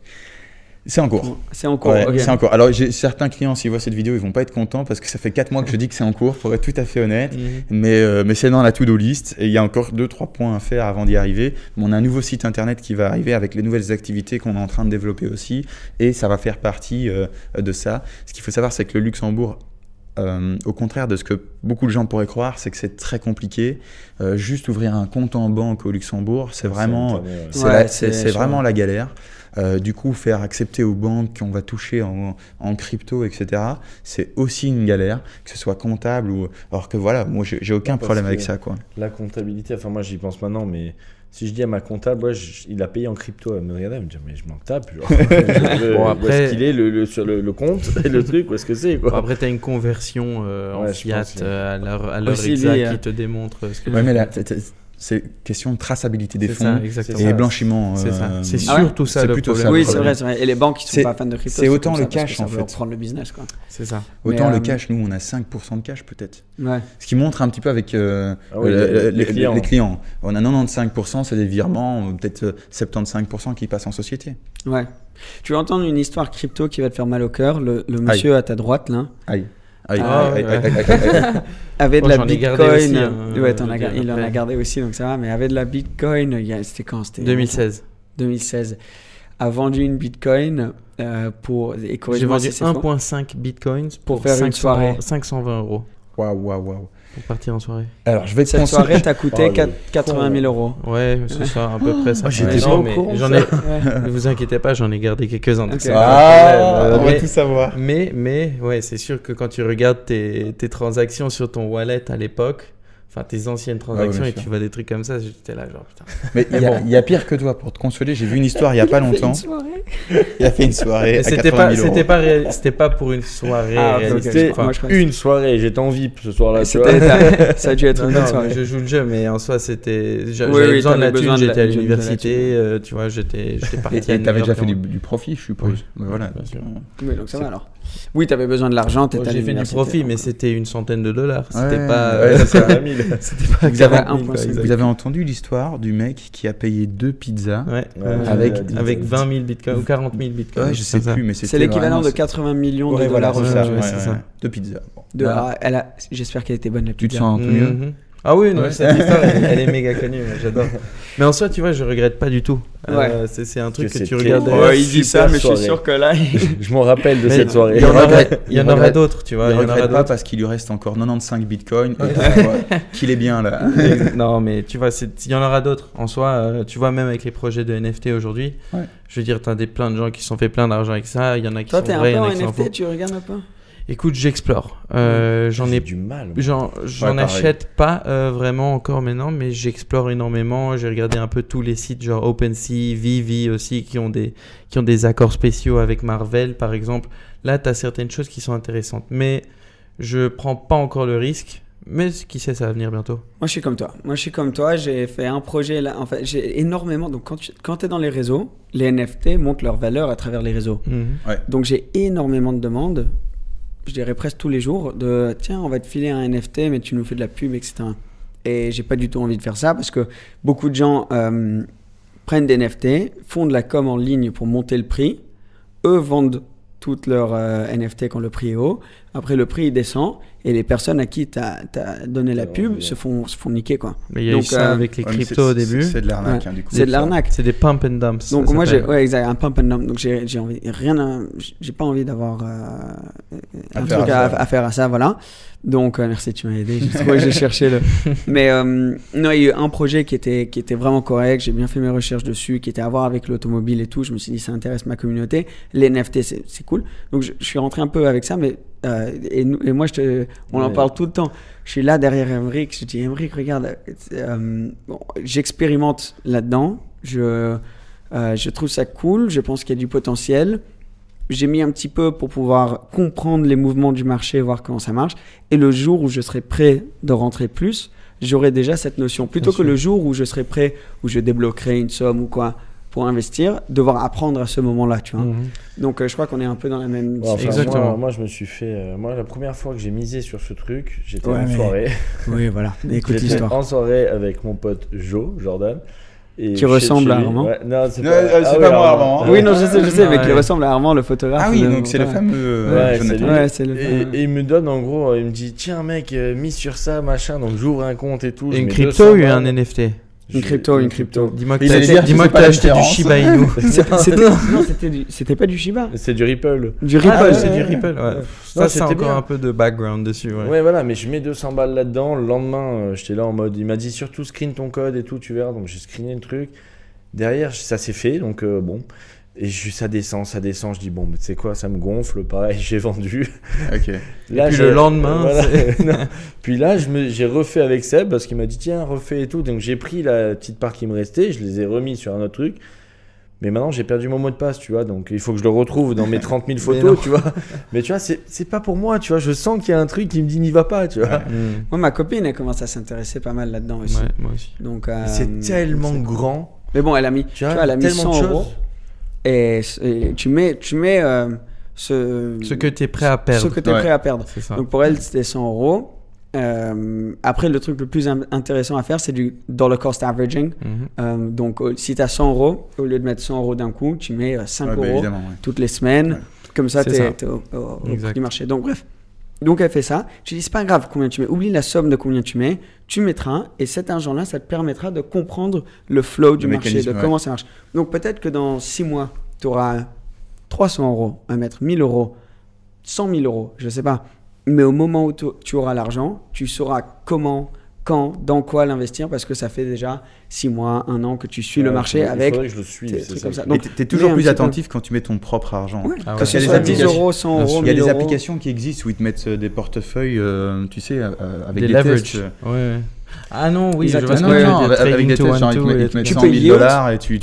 C'est en cours. C'est en cours. Ouais, okay. C'est en cours. Alors, j'ai certains clients, s'ils voient cette vidéo, ils vont pas être contents parce que ça fait 4 mois que je dis que c'est en cours, pour être tout à fait honnête. Mais c'est dans la to-do list et il y a encore 2-3 points à faire avant d'y arriver. On a un nouveau site internet qui va arriver avec les nouvelles activités qu'on est en train de développer aussi et ça va faire partie de ça. Ce qu'il faut savoir, c'est que le Luxembourg, au contraire de ce que beaucoup de gens pourraient croire, c'est que c'est très compliqué. Juste ouvrir un compte en banque au Luxembourg, c'est vraiment, vraiment la galère. Du coup, faire accepter aux banques qu'on va toucher en crypto, etc., c'est aussi une galère, que ce soit comptable ou... Alors que voilà, moi, j'ai aucun problème avec ça, quoi. La comptabilité, enfin moi j'y pense maintenant, mais si je dis à ma comptable, il a payé en crypto, elle me regarde, elle me dit, mais je m'en tape. Genre. Bon, après... Où est-ce qu'il est sur le compte et le truc, où est-ce que c'est quoi. Bon, après, tu as une conversion en fiat à l'heure aussi, exacte qui te démontre ce que mais là, c'est question de traçabilité des fonds et blanchiment. C'est ça. C'est surtout ça le problème. Oui, c'est vrai. Et les banques qui sont pas fans de crypto, c'est autant le cash en fait. Prendre le business, quoi. C'est ça. Autant le cash, nous on a 5% de cash peut-être. Ouais. Ce qui montre un petit peu avec les clients. On a 95%, c'est des virements, peut-être 75% qui passent en société. Ouais. Tu vas entendre une histoire crypto qui va te faire mal au cœur. Le monsieur à ta droite là. Avait de la Bitcoin. Il en a gardé aussi, donc ça va. Mais avait de la Bitcoin. C'était quand? C'était 2016. A vendu une Bitcoin pour. J'ai vendu 1,5 Bitcoins pour faire une soirée. 520 €. Waouh. Pour partir en soirée. Alors, je vais te Cette soirée t'a coûté 80 000 €. Ouais, c'est ça, à peu près ça. J'étais pas au courant. Ne vous inquiétez pas, j'en ai gardé quelques-uns. Okay. On va tout savoir. Mais ouais, c'est sûr que quand tu regardes tes transactions sur ton wallet à l'époque, enfin tes anciennes transactions et tu vois des trucs comme ça, j'étais là genre putain. Mais il y a pire que toi pour te consoler. J'ai vu une histoire il y a pas longtemps. Il a fait une soirée. C'était pas pour une soirée. C'était une soirée. J'étais en VIP ce soirlà. Ça a dû être une soirée. Je joue le jeu, mais en soi c'était. J'avais besoin de la thune. J'étais à l'université. Tu vois, j'étais parti. Et t'avais déjà fait du profit, je suppose. Voilà. Bien sûr. Oui, donc ça va alors. Oui, t'avais besoin de l'argent. J'ai fait du profit, mais c'était une centaine de dollars. C'était pas. Vous avez entendu l'histoire du mec qui a payé 2 pizzas avec 20 000 bitcoins ou 40 000 bitcoins. Ouais, je sais plus, mais c'est l'équivalent de 80 millions de dollars aujourd'hui. C'est ça. 2 pizzas. J'espère qu'elle était bonne la pizza. Tu te sens un peu mieux? Ah oui, non, cette histoire, elle est méga connue, j'adore. Mais en soi, tu vois, je regrette pas du tout. C'est un truc que tu regardes. Il dit ça, mais je suis sûr que là. Je m'en rappelle de cette soirée. Il y en aura d'autres, tu vois. Il ne regrette pas parce qu'il lui reste encore 95 bitcoins. Qu'il est bien là. Non, mais tu vois, il y en aura d'autres. En soi, tu vois, même avec les projets de NFT aujourd'hui, je veux dire, tu as plein de gens qui se sont fait plein d'argent avec ça. Il y en a qui sont vrais, il y en a qui sont faux. Tu regardes un peu? Écoute, j'explore. J'en J'ai ai du mal. moi. J'en pareil. achète pas vraiment encore maintenant, mais j'explore énormément. J'ai regardé un peu tous les sites, genre OpenSea, Vivi aussi, qui ont des accords spéciaux avec Marvel, par exemple. Là, tu as certaines choses qui sont intéressantes, mais je prends pas encore le risque. Mais qui sait, ça va venir bientôt. Moi, je suis comme toi. J'ai fait un projet là. En fait, j'ai énormément. Donc, quand tu es dans les réseaux, les NFT montrent leur valeur à travers les réseaux. Donc, j'ai énormément de demandes. Je dirais presque tous les jours de tiens, on va te filer un NFT, mais tu nous fais de la pub, etc. Et j'ai pas du tout envie de faire ça parce que beaucoup de gens prennent des NFT, font de la com en ligne pour monter le prix. Eux vendent toutes leurs NFT quand le prix est haut. Après, le prix il descend et les personnes à qui tu as donné la pub se font niquer, quoi. Mais il y a eu Donc, ça avec les Ouais, mais cryptos au début. C'est de l'arnaque, Ouais. hein, du coup. C'est de l'arnaque. C'est des pump and dumps. Donc ça moi s'appelle. j'ai exact, un pump and dump. Donc j'ai envie j'ai pas envie d'avoir un truc à faire à ça, voilà. Donc merci, tu m'as aidé. J'ai cherché le. Mais non, il y a eu un projet qui était vraiment correct. J'ai bien fait mes recherches dessus, qui était à voir avec l'automobile et tout. Je me suis dit ça intéresse ma communauté. Les NFT c'est cool. Donc je suis rentré un peu avec ça, mais et moi on en parle tout le temps. Je suis là derrière Emric. Je dis Emric, regarde, bon, j'expérimente là-dedans. Je trouve ça cool, je pense qu'il y a du potentiel. J'ai mis un petit peu pour pouvoir comprendre les mouvements du marché, voir comment ça marche. Et le jour où je serai prêt de rentrer plus, j'aurai déjà cette notion. Plutôt que le jour où je serai prêt, où je débloquerai une somme ou quoi pour investir, devoir apprendre à ce moment-là, tu vois. Donc je crois qu'on est un peu dans la même Ouais, enfin, Exactement. Moi, je me suis fait. Moi, la première fois que j'ai misé sur ce truc, j'étais Ouais, en mais- soirée. Oui, voilà. Écoute J'étais l'histoire. en soirée avec mon pote Jordan. Et Qui ressemble à lui. Armand. Ouais, non, c'est Non, pas, c'est pas moi, Armand, hein. Oui, non, je sais, mais qui Ouais. ressemble à Armand, le photographe. Ah oui, de- donc c'est le ouais. fameux Ouais, c'est Jonathan. lui. Ouais, c'est le Et il me donne en gros, il me dit tiens mec, mise sur ça, machin. Donc j'ouvre un compte et tout. je Une mets crypto 200 ou un balles. NFT? Une crypto. Dis-moi que Il allait dire que dis-moi c'est que pas t'as la acheté du différence. Shiba Inu. C'était pas du Shiba. C'est du Ripple. Du Ripple. Ah, ouais, c'est c'est du du Ripple. Ripple. Ouais. Non, Ça, c'est c'était encore bien. un peu de background dessus. Ouais. Ouais, voilà, mais je mets 200 balles là-dedans. Le lendemain, j'étais là en mode, il m'a dit surtout screen ton code et tout, tu verras. Donc j'ai screené le truc. Derrière, ça s'est fait, donc bon. Et ça descend. Je dis, bon, mais tu sais quoi, ça me gonfle, pareil, j'ai vendu. Ok. Là, puis j'ai- le lendemain, voilà. c'est- Non. Puis là, j'ai refait avec Seb parce qu'il m'a dit, tiens, refais et tout. Donc j'ai pris la petite part qui me restait, je les ai remis sur un autre truc. Mais maintenant, j'ai perdu mon mot de passe, tu vois. Donc il faut que je le retrouve dans mes 30 000 Mais non. photos, tu vois. Mais tu vois, c'est pas pour moi, tu vois. Je sens qu'il y a un truc qui me dit, n'y va pas, tu vois. Moi, ma copine, elle commence à s'intéresser pas mal là-dedans aussi. Ouais, moi aussi. Donc, C'est tellement c'est- grand. Mais bon, elle a mis, tu vois, elle a mis tellement 100 de euros. choses. Et tu mets Ce que tu es prêt à perdre. ce que tu es Ouais. prêt à perdre. C'est ça. Donc pour elle, c'était 100 euros. Après, le truc le plus intéressant à faire, c'est du dollar cost averaging. Mhm. Donc, si tu as 100 euros, au lieu de mettre 100 euros d'un coup, tu mets 5 Ouais, bah, euros évidemment, ouais. toutes les semaines. Ouais. Comme ça, C'est tu ça. es au prix Exact. du marché. Donc, bref. Donc, elle fait ça. Je dis, c'est pas grave combien tu mets. Oublie la somme de combien tu mets. Tu mettras. Et cet argent-là, ça te permettra de comprendre le flow du Le marché, de mécanisme, ouais. comment ça marche. Donc, peut-être que dans 6 mois, tu auras 300 euros à mettre, 1000 euros, 100 000 euros, je sais pas. Mais au moment où tu auras l'argent, tu sauras comment, quand, dans quoi l'investir parce que ça fait déjà 6 mois, 1 an que tu suis le Ouais, marché il avec faudrait que je le suive, des c'est trucs ça. comme ça. Et Donc, t'es toujours mets un plus petit peu. attentif quand tu mets ton propre argent. Ouais, Ah que ouais. ce Il y a soit des 10 applications- euros, 100 euros, Il y a 1000 des euros. applications qui existent où ils te mettent des portefeuilles, tu sais, avec Des des leverage. tests. Ouais. Ah non, oui, je Exactement. vois ce que Non, tu veux non, dire. avec Trading des to tests, one genre, to ils te et mettent tout. 100 peux 000 yield. dollars et tu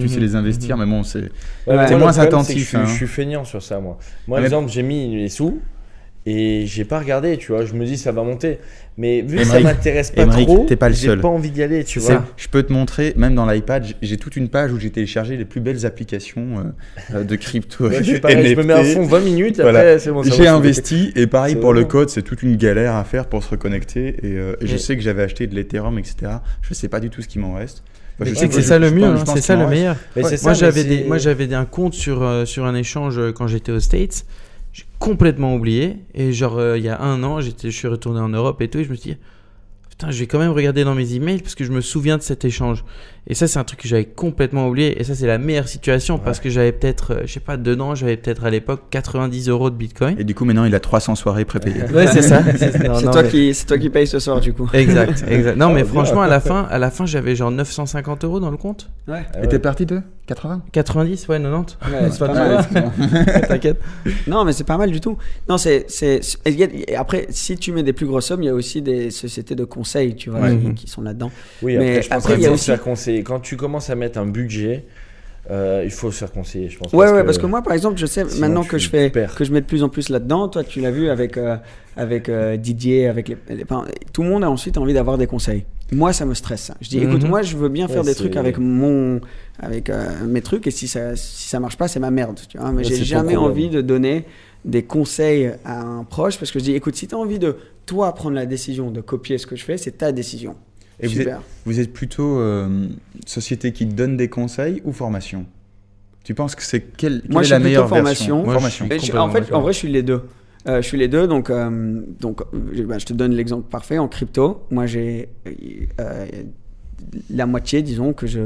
sais les investir, mais bon, c'est. Ouais, T'es moi, le moins problème, c'est que attentif, Je hein. suis feignant sur ça, moi. Moi, Mais- exemple, j'ai mis les sous et j'ai pas regardé, tu vois. Je me dis, ça va monter. Mais vu que Émeric, ça m'intéresse pas Émeric, trop, t'es pas le j'ai seul. pas envie d'y aller, tu C'est- vois. Je peux te montrer, même dans l'iPad, j'ai toute une page où j'ai téléchargé les plus belles applications de crypto. Ouais, je suis pareil, je me mets à NFT. fond 20 minutes, Voilà. après, c'est bon. ça J'ai va, investi et pareil C'est pour le bon. code, c'est toute une galère à faire pour se reconnecter. Et je Mais- sais que j'avais acheté de l'Ethereum, etc. Je sais pas du tout ce qui m'en reste. Enfin, Mais je tu sais sais que que c'est je- ça le je mieux, pense- hein, je pense c'est qu'il ça m'en le reste. meilleur. Mais c'est ça, Moi, mais j'avais un compte sur un échange quand j'étais aux States. J'ai complètement oublié. Et genre, il y a 1 an, je suis retourné en Europe et tout. Et je me suis dit, putain, je vais quand même regarder dans mes emails parce que je me souviens de cet échange. Et ça, c'est un truc que j'avais complètement oublié. Et ça, c'est la meilleure situation parce que j'avais peut-être, je sais pas, dedans, j'avais peut-être à l'époque 90 € de Bitcoin. Et du coup, maintenant, il a 300 soirées prépayées. Ouais, c'est ça. C'est toi qui payes ce soir, du coup. Exact. Non, mais bien. franchement, à la fin, j'avais genre 950 € dans le compte. Ouais. Et t'es parti de 80 90, ouais, 90. Ouais, c'est pas mal. T'inquiète. Non, mais c'est pas mal du tout. Non, après, si tu mets des plus grosses sommes, il y a aussi des sociétés de conseil, tu vois, qui sont là-dedans. Oui, Mais je pense après, qu'il il y a faut aussi- se faire conseiller. Quand tu commences à mettre un budget, il faut se faire conseiller, je pense. Parce que moi, par exemple, je sais sinon, maintenant tu que je fais, perds. que je mets de plus en plus là-dedans. Toi, tu l'as vu avec Didier, avec tout le monde a ensuite envie d'avoir des conseils. Moi, ça me stresse. Ça. Je dis, écoute, moi, je veux bien faire des trucs avec mes trucs, et si ça marche pas, c'est ma merde. Tu vois, mais Ouais, j'ai c'est ton jamais problème. envie de donner des conseils à un proche, parce que je dis, écoute, si tu as envie de toi prendre la décision de copier ce que je fais, c'est ta décision. Et Super. vous êtes plutôt société qui donne des conseils ou formation? Tu penses que c'est quelle Moi, est je la suis meilleure plutôt version? Moi, Formation. je suis En fait, complètement en vrai, je suis les deux. Je suis les deux, donc je te donne l'exemple parfait. En crypto, moi, j'ai la moitié, disons, que je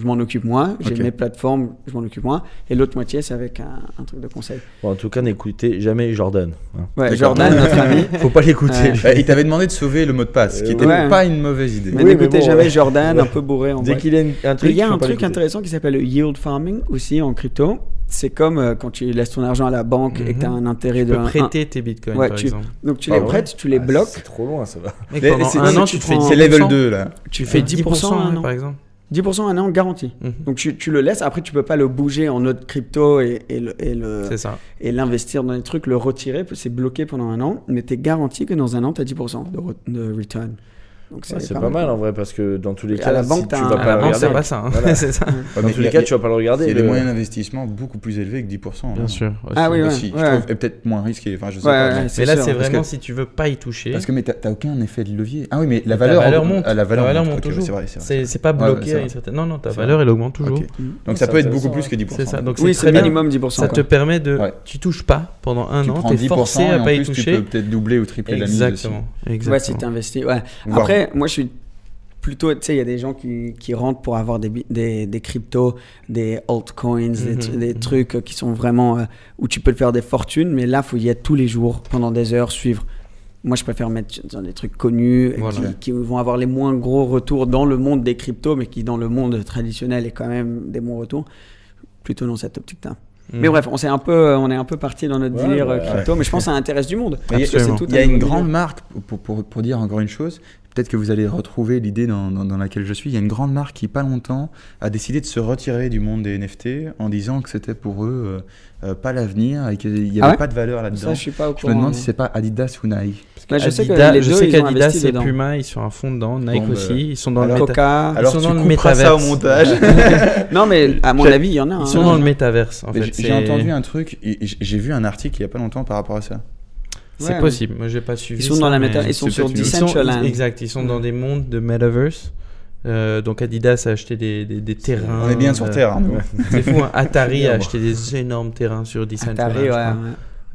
m'en occupe moi. J'ai Ok. mes plateformes, je m'en occupe moi. Et l'autre moitié, c'est avec un truc de conseil. Bon, en tout cas, n'écoutez jamais Jordan. Hein. Ouais, D'accord. Jordan, notre ami. Faut pas l'écouter. Ouais. lui. Il t'avait demandé de sauver le mot de passe, ce qui n'était Ouais. pas une mauvaise idée. Mais Oui, n'écoutez mais bon, jamais ouais. Jordan, Ouais. un peu bourré en Dès vrai. qu'il y a un truc, Il y a faut un pas truc l'écouter. intéressant qui s'appelle le yield farming aussi en crypto. C'est comme quand tu laisses ton argent à la banque et que tu as un intérêt Tu de peux prêter tes bitcoins, Ouais, par tu- exemple. Donc tu Ah les ouais. prêtes, tu les Ah, bloques. C'est trop loin, ça va. Mec, Mais pendant c'est- un an, tu tu fais prends- 10%. C'est level 2 là. Tu fais 10% un an. par exemple. 10% un an garanti. Mhm. Donc tu le laisses, après tu peux pas le bouger en autre crypto C'est ça. et l'investir dans des trucs, le retirer, c'est bloqué pendant un an, mais tu es garanti que dans un an tu as 10% de return. Donc Ouais, c'est pas mal en vrai parce que dans tous les Et cas, à la si banque, tu t'as vas un- pas À la le banque, c'est regarder. pas ça. Hein. Voilà. C'est ça. Ouais, Dans mais tous les cas, tu vas pas le regarder. Il y a des le- moyens d'investissement beaucoup plus élevés que 10%. Bien non sûr. Ah oui, ouais. Aussi, je ouais. trouve, et peut-être moins risqué. Enfin, je sais Ouais, pas. ouais, mais- Mais là, sûr. c'est Parce vraiment que- si tu veux pas y toucher. Parce que mais t'as aucun effet de levier. Ah oui, mais la Ta valeur, valeur monte. La valeur monte ok, toujours. C'est vrai, c'est vrai. C'est pas Ouais, ouais, bloqué c'est à vrai. une certaine. Non, ta C'est valeur, elle augmente toujours. Ok. Donc C'est ça peut être intéressant, beaucoup plus que 10%. C'est ça. Donc Oui, c'est c'est très bien. minimum 10%. Ça quoi. te permet de. Ouais. Tu touches pas pendant un Tu an. prends T'es 10% forcé et à en pas y plus tu toucher. peux peut-être doubler ou tripler la mise aussi. Exactement. Ouais, si tu investis. Ouais. Voire- Après, moi, je suis plutôt, tu sais, il y a des gens qui rentrent pour avoir des cryptos, des altcoins, des trucs qui sont vraiment où tu peux te faire des fortunes, mais là, il faut y être tous les jours, pendant des heures, suivre. Moi, je préfère mettre dans des trucs connus et Voilà. qui vont avoir les moins gros retours dans le monde des cryptos, mais qui, dans le monde traditionnel, est quand même des bons retours. Plutôt dans cette optique-là. Mais bref, on est un peu parti dans notre Ouais, délire ouais, crypto, mais je pense que ça intéresse du monde. Mais il y a- Absolument. C'est tout Il y a un une nouveau grande délire. marque, pour dire encore une chose, peut-être que vous allez retrouver l'idée dans laquelle je suis. Il y a une grande marque qui, pas longtemps, a décidé de se retirer du monde des NFT en disant que c'était pour eux pas l'avenir et qu'il n'y avait Ah ouais pas de valeur là-dedans. Ça, je suis pas au Je courant. me demande si c'est pas Adidas ou Nike. Ouais, je sais que Adidas- les je deux, sais ils ont qu'Adidas investi et dedans. Puma, ils sont à fond dedans. Nike Bon, aussi. Ils sont dans le alors, méta- Coca. Alors sont tu dans le couperas ça au métaverse. montage. Non, mais à mon avis, il y en a. Ils hein. sont dans le métaverse. En Mais fait, j'ai c'est- entendu un truc, j'ai vu un article il y a pas longtemps par rapport à ça. C'est Ouais, possible. Moi, j'ai pas suivi. Ils sont ça, dans la mais- méta, ils sont c'est sur peut-être une- Ils sont- Decentraland. Exact. Ils sont dans des mondes de metaverse. Donc Adidas a acheté des terrains. On est bien sur Terre. Hein, nous. C'est fou. Hein. Atari Bien, a moi. acheté des énormes terrains sur Decentraland. Atari, je ouais,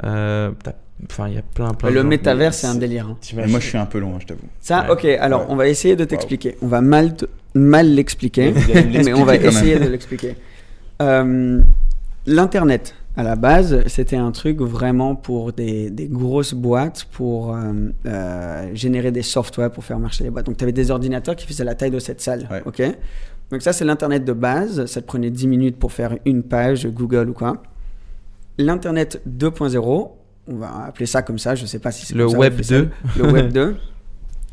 crois. ouais. Enfin, il y a plein de Le gens. métavers, c'est un délire. hein. Mais moi je suis un peu loin, je t'avoue. Ça, Ouais. ok, alors Ouais. on va essayer de t'expliquer. On va mal l'expliquer, Vous allez me mais on va l'expliquer quand même. essayer de l'expliquer. L'Internet, à la base, c'était un truc vraiment pour des grosses boîtes, pour générer des softwares, pour faire marcher les boîtes. Donc, tu avais des ordinateurs qui faisaient la taille de cette salle. Ouais. Ok. Donc, ça, c'est l'Internet de base. Ça te prenait 10 minutes pour faire une page Google ou quoi. L'Internet 2.0, on va appeler ça comme ça, je ne sais pas si c'est Le comme ça Web officiel. 2. Le Web 2,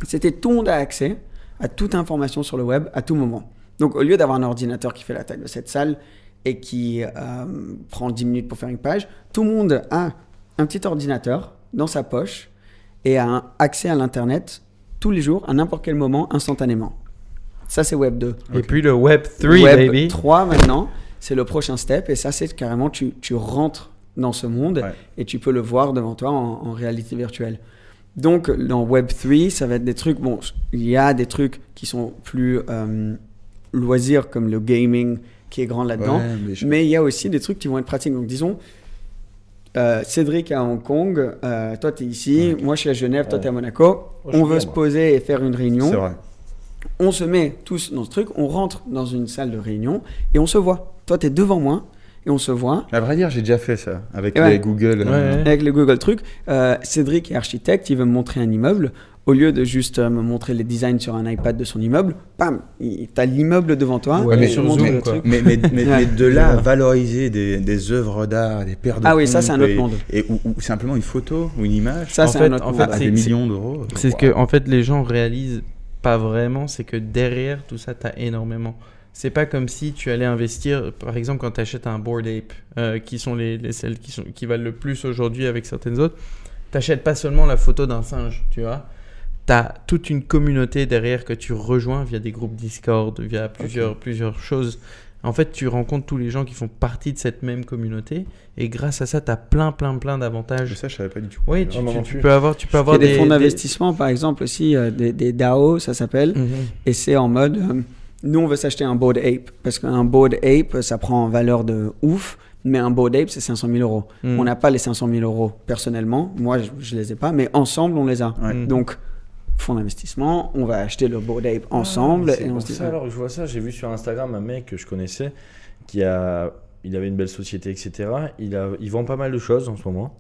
c'était tout le monde a accès à toute information sur le web à tout moment. Donc, au lieu d'avoir un ordinateur qui fait la taille de cette salle et qui prend 10 minutes pour faire une page, tout le monde a un petit ordinateur dans sa poche et a accès à l'Internet tous les jours, à n'importe quel moment, instantanément. Ça, c'est Web 2. Et puis le Web 3, Web baby. 3, maintenant, c'est le prochain step. Et ça, c'est carrément, tu rentres dans ce monde Ouais. et tu peux le voir devant toi en réalité virtuelle. Donc, dans Web 3, ça va être des trucs... Bon, il y a des trucs qui sont plus loisirs, comme le gaming, qui est grand là-dedans. Ouais, Mais il y a aussi des trucs qui vont être pratiques. Donc, disons, Cédric à Hong Kong, toi, tu es ici, moi, je suis à Genève, toi, Ouais. tu es à Monaco. Moi, je On suis veut bien, se moi. poser et faire une réunion. c'est vrai. on se met tous dans ce truc, on rentre dans une salle de réunion et on se voit. Toi, tu es devant moi et on se voit. À vrai dire, j'ai déjà fait ça avec Ouais. les Google. Avec le Google truc. Cédric est architecte, il veut me montrer un immeuble. Au lieu de juste me montrer les designs sur un iPad de son immeuble, bam, t'as l'immeuble devant toi. Ouais, et mais il sur te montre Zoom, le quoi. truc. Mais de là à valoriser des œuvres d'art, des paires de Ah oui, ça, c'est un pompes autre monde. ou simplement une photo ou une image Ça, En c'est fait- un autre en monde. fait, à des millions d'euros. C'est ce que en fait les gens réalisent pas vraiment, c'est que derrière tout ça, tu as énormément. C'est pas comme si tu allais investir, par exemple, quand tu achètes un Bored Ape, qui sont celles qui valent le plus aujourd'hui avec certaines autres, tu n'achètes pas seulement la photo d'un singe, tu vois. Tu as toute une communauté derrière que tu rejoins via des groupes Discord, via plusieurs choses. En fait, tu rencontres tous les gens qui font partie de cette même communauté et grâce à ça, tu as plein d'avantages. Ça, je savais pas du tout. Oui, Ah, moi non tu plus. peux avoir, Il y a des fonds d'investissement, par exemple, aussi, des DAO, ça s'appelle. Mhm. Et c'est en mode, nous, on veut s'acheter un Bored Ape. Parce qu'un Bored Ape, ça prend en valeur de ouf. Mais un Bored Ape, c'est 500 000 euros. Mhm. On n'a pas les 500 000 euros personnellement. Moi, je les ai pas. Mais ensemble, on les a. Ouais. Mhm. Donc, fonds d'investissement, on va acheter le Bored Ape ensemble. C'est et on pour se dit, ça, alors que je vois ça, j'ai vu sur Instagram un mec que je connaissais il avait une belle société, etc. Il vend pas mal de choses en ce moment.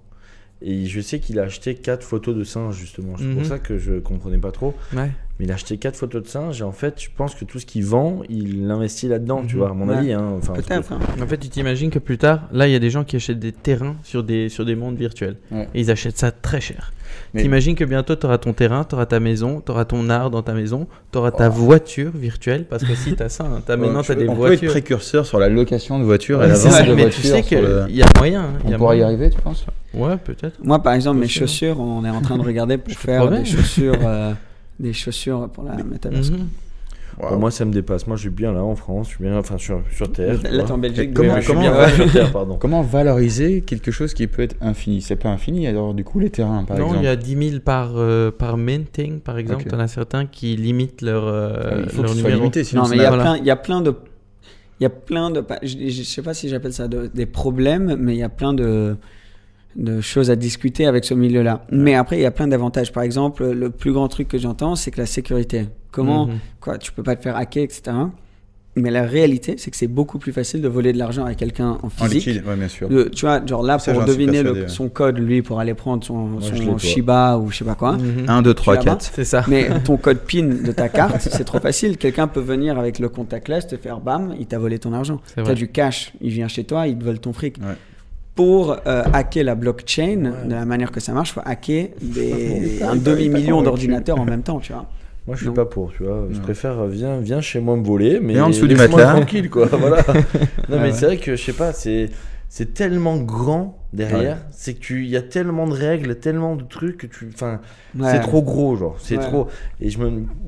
Et je sais qu'il a acheté 4 photos de singes, justement. C'est pour Mhm. ça que je comprenais pas trop. Ouais. Mais il a acheté 4 photos de singes. Et en fait, je pense que tout ce qu'il vend, il l'investit là-dedans, tu Mhm. vois, à mon Ouais. avis. Hein. Enfin, peut-être. hein. En fait, tu t'imagines que plus tard, là, il y a des gens qui achètent des terrains sur des mondes virtuels. Ouais. Et ils achètent ça très cher. Mais- T'imagines que bientôt, tu auras ton terrain, tu auras ta maison, tu auras ton art dans ta maison, tu auras ta voiture virtuelle. Parce que si tu as ça, hein, maintenant, tu as des on peut être voitures. précurseur sur la location de voitures et Ouais, la c'est vente ça, de mais tu voitures. sais sur le- qu'il y a moyen. hein, il y On a pourra y moyen. arriver, tu penses? Ouais, peut-être. Moi, par exemple, mes Possible. chaussures, on est en train de regarder pour Je te faire promets. des chaussures pour la métaverse. Mhm. pour moi, ça me dépasse. Moi, je suis bien là en France. Je suis bien enfin, sur Terre. tu Là, vois. t'es en Belgique. Et comment- mais- Je suis comment- bien sur Terre, pardon. Comment valoriser quelque chose qui peut être infini? C'est pas infini, alors du coup, les terrains, par Non, exemple. il y a 10 000 par minting, par exemple. Ok. Tu en as certains qui limitent leur, Il faut que leur ce soit numéro. limité, sinon Non, mais ça il y a n'a- Voilà. plein, il y a plein de, je sais pas si j'appelle ça des problèmes, mais il y a plein de choses à discuter avec ce milieu-là. Mais après, il y a plein d'avantages. Par exemple, le plus grand truc que j'entends, c'est que la sécurité. Comment, Mhm. quoi, tu peux pas te faire hacker, etc. Mais la réalité, c'est que c'est beaucoup plus facile de voler de l'argent à quelqu'un en En physique. liquide, ouais, bien sûr. Tu vois, genre là, Ça, pour j'en suis deviner persuadé, ouais. son code, lui, pour aller prendre son je l'ai, toi. Shiba ou je sais pas quoi. Mhm. 1, 2, 3, là-bas 4. C'est ça. Mais ton code PIN de ta carte, c'est trop facile. Quelqu'un peut venir avec le contactless, te faire bam, il t'a volé ton argent. C'est Tu as vrai. du cash, il vient chez toi, il te vole ton fric. Ouais. Pour hacker la blockchain, de la manière que ça marche, il faut hacker un demi-million d'ordinateurs en même temps, tu vois. Moi, je suis Non. pas pour, tu vois. Je Non. préfère, viens chez moi me voler, mais Et en dessous du laisse-moi matelas. tranquille, quoi. Voilà. Non, mais ouais. c'est vrai que, je sais pas, c'est tellement grand derrière. Ouais. C'est que il y a tellement de règles, tellement de trucs que enfin, Ouais. c'est trop gros, genre. C'est Ouais. trop. Et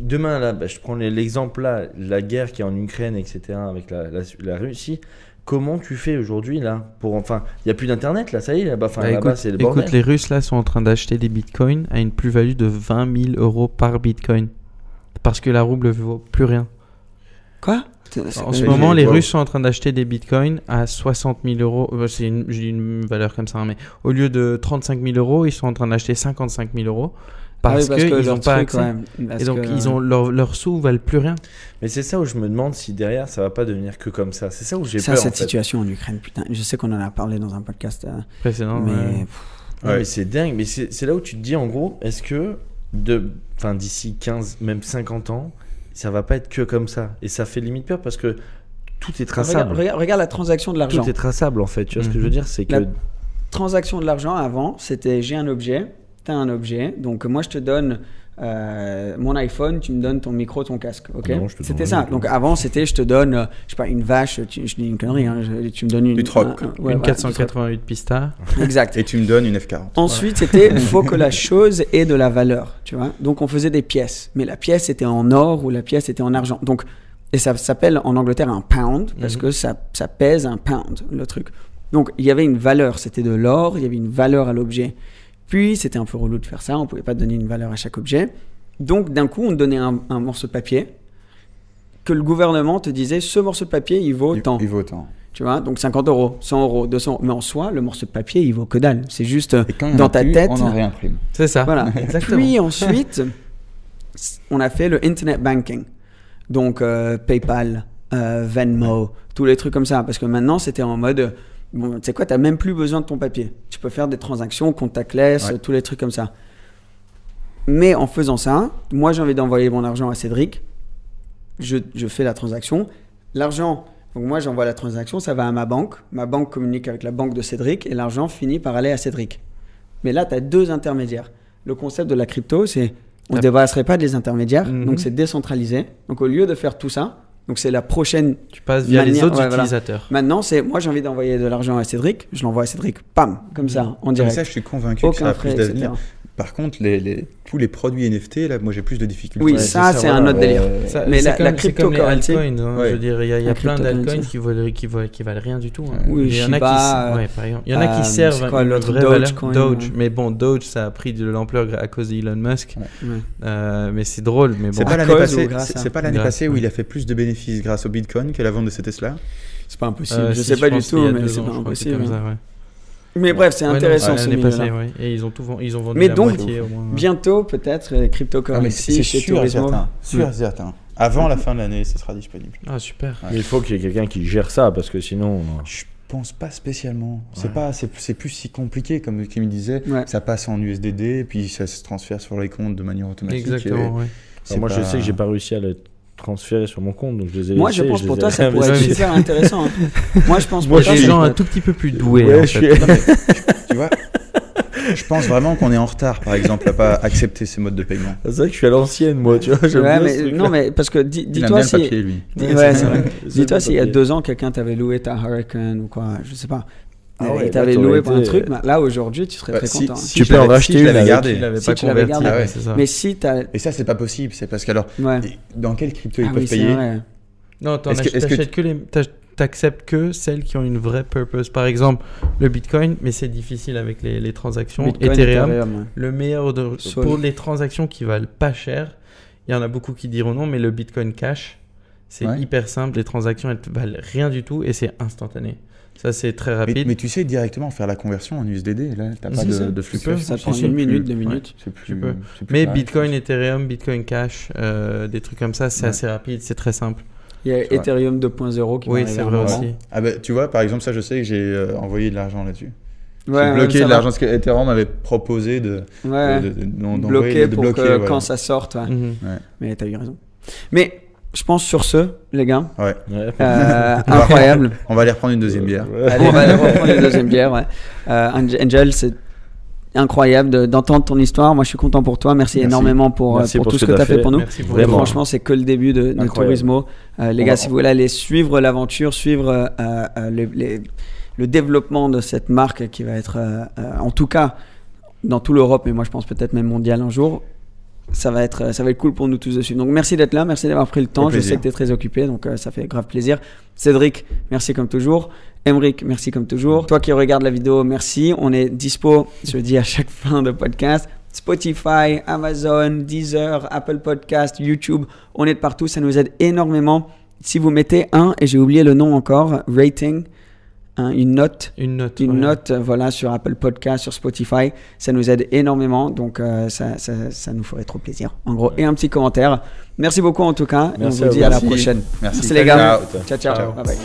demain, là, je prends l'exemple là, la guerre qui est en Ukraine, etc., avec la Russie. Comment tu fais aujourd'hui là pour enfin il y a plus d'internet là, ça y est là-bas, enfin Bah, là-bas écoute, c'est le bordel. écoute, les Russes là sont en train d'acheter des bitcoins à une plus-value de 20 000 euros par bitcoin. Parce que la rouble ne vaut plus rien. Quoi En ce Ouais, moment, j'ai- les wow. Russes sont en train d'acheter des bitcoins à 60 000 euros. C'est je dis une valeur comme ça, hein, mais au lieu de 35 000 euros, ils sont en train d'acheter 55 000 euros. Parce, Ah oui, qu'ils leur n'ont pas truc, accès. ouais, parce Et donc, que- ils ont leurs sous valent plus rien. Mais c'est ça où je me demande si derrière ça va pas devenir que comme ça. C'est ça où j'ai ça, peur. cette en fait. situation en Ukraine, putain. Je sais qu'on en a parlé dans un podcast, Précédent. mais ouais. Ouais, Ouais. mais c'est dingue. Mais c'est là où tu te dis en gros, est-ce que d'ici 15, même 50 ans, ça va pas être que comme ça. Et ça fait limite peur parce que tout est traçable. regarde la transaction de l'argent. Tout est traçable en fait. Tu vois ce que je veux dire, c'est que La- Transaction de l'argent avant, c'était j'ai un objet, tu as un objet, donc moi je te donne mon iPhone, tu me donnes ton micro, ton casque, ok? Non, je te C'était donne ça. rien. Donc avant c'était je te donne, je sais pas, une vache, je dis une connerie, hein, tu me donnes une. Du troc. ouais, Une voilà, 488 Pista. du troc. Exact. Et tu me donnes une F40. Ensuite, c'était il faut que la chose ait de la valeur, tu vois. Donc on faisait des pièces, mais la pièce était en or ou la pièce était en argent. Donc et ça s'appelle en Angleterre un pound parce que ça pèse un pound le truc. Donc il y avait une valeur, c'était de l'or, il y avait une valeur à l'objet. Puis c'était un peu relou de faire ça, on pouvait pas donner une valeur à chaque objet. Donc d'un coup, on te donnait un morceau de papier que le gouvernement te disait ce morceau de papier il vaut tant. Il vaut autant. Tu vois, donc 50 euros, 100 euros, 200. Mais en soi, le morceau de papier, il vaut que dalle. C'est juste Et quand il y en dans a ta plus, tête. on en réimprime. C'est ça. Voilà. Exactement. Puis ensuite, on a fait le internet banking. Donc PayPal, Venmo, tous les trucs comme ça. Parce que maintenant, c'était en mode, bon, tu sais quoi, tu n'as même plus besoin de ton papier. Tu peux faire des transactions contactless, tous les trucs comme ça. Mais en faisant ça, moi, j'ai envie d'envoyer mon argent à Cédric. Je fais la transaction. L'argent, donc moi, j'envoie la transaction, ça va à ma banque. Ma banque communique avec la banque de Cédric et l'argent finit par aller à Cédric. Mais là, tu as 2 intermédiaires. Le concept de la crypto, c'est on ne débarrasserait pas des intermédiaires, donc c'est décentralisé. Donc au lieu de faire tout ça, donc c'est la prochaine. Tu passes via les autres utilisateurs. Voilà. Maintenant, c'est moi j'ai envie d'envoyer de l'argent à Cédric, je l'envoie à Cédric, pam, comme ça, en direct. Comme ça, je suis convaincu que ça a plus d'avenir. Par contre, tous les produits NFT, là, moi j'ai plus de difficultés. Oui, ça c'est un autre délire. Mais la cryptocurrency, je veux dire, il y a plein d'altcoins qui valent rien du tout. Hein. Oui, il y en a qui, par exemple, il y en a qui servent une vraie valeur. Doge, mais bon, Doge, ça a pris de l'ampleur à cause d'Elon Musk. Mais c'est drôle. Mais bon. C'est pas l'année passée où il a fait plus de bénéfices grâce au Bitcoin que la vente de ces Tesla. C'est pas impossible. Je sais pas du tout, mais c'est pas impossible. Mais bref, c'est intéressant ce milieu-là. Et ils ont vendu mais la donc, moitié au moins. Bientôt, peut-être, les cryptocurrencies c'est chez sûr et Turismo. certain. Avant la fin de l'année, ça sera disponible. Ah, super. Ouais. Mais il faut qu'il y ait quelqu'un qui gère ça, parce que sinon... Je pense pas spécialement. C'est plus si compliqué, comme Kim disait. Ça passe en USDD, puis ça se transfère sur les comptes de manière automatique. Exactement, moi, je sais que j'ai pas réussi à le transférer sur mon compte, donc je les ai Moi, laissés, je pense pour toi, ça pourrait être super intéressant. Moi, je pense pour toi, des gens un tout petit peu plus doués. Tu vois, je pense vraiment qu'on est en retard, par exemple, à pas accepter ces modes de paiement. C'est vrai que je suis à l'ancienne, moi, tu vois. Mais parce que dis-toi si. Papier, lui. Dis-toi s'il y a 2 ans, quelqu'un t'avait loué ta Hurricane ou quoi, je sais pas. Il t'avait là, loué pour un truc, là aujourd'hui tu serais très content. Tu peux en racheter une avec. Si tu l'avais gardé. Mais si t'as. Et ça, c'est pas possible, c'est parce que alors, dans quelle crypto ils peuvent c'est payer? vrai. Non, t'acceptes que celles qui ont une vraie purpose. Par exemple, le Bitcoin, mais c'est difficile avec les transactions. Bitcoin, Ethereum, le meilleur pour les transactions qui valent pas cher. Il y en a beaucoup qui diront non, mais le Bitcoin Cash, c'est hyper simple. Les transactions, elles valent rien du tout et c'est instantané. Ça, c'est très rapide. Mais tu sais directement faire la conversion en USDD. Là, tu n'as pas de fluctuation. Ça prend 1 minute, 2 minutes. Mais Bitcoin, Ethereum, Bitcoin Cash, des trucs comme ça, c'est assez rapide, c'est très simple. Il y a Ethereum 2.0 qui va arriver. Oui, c'est vrai aussi. Ah bah, tu vois, par exemple, ça, je sais que j'ai envoyé de l'argent là-dessus. J'ai bloqué de l'argent parce que Ethereum m'avait proposé de bloquer pour que quand ça sorte. Mais tu as eu raison. Mais je pense sur ce, les gars. Incroyable. On va aller reprendre une deuxième bière. Allez, on va aller reprendre une deuxième bière. Angel, c'est incroyable d'entendre ton histoire. Moi, je suis content pour toi. Merci énormément pour tout ce que tu as fait pour nous. Franchement, c'est que le début de Turismo. Les gars, si vous voulez aller suivre l'aventure, suivre le développement de cette marque qui va être, en tout cas, dans toute l'Europe, mais moi, je pense peut-être même mondial un jour. Ça va être cool pour nous tous de suivre. Donc merci d'être là, merci d'avoir pris le temps. Je sais que tu es très occupé, donc ça fait grave plaisir. Cédric, merci comme toujours. Emric, merci comme toujours. Toi qui regardes la vidéo, merci. On est dispo, je le dis à chaque fin de podcast. Spotify, Amazon, Deezer, Apple Podcast, YouTube. On est de partout, ça nous aide énormément. Si vous mettez et j'ai oublié le nom encore, rating, une note, voilà, sur Apple Podcast, sur Spotify, ça nous aide énormément, donc ça nous ferait trop plaisir en gros, et un petit commentaire. Merci beaucoup en tout cas, et on vous dit à la prochaine. Merci les gars, ciao. Bye bye.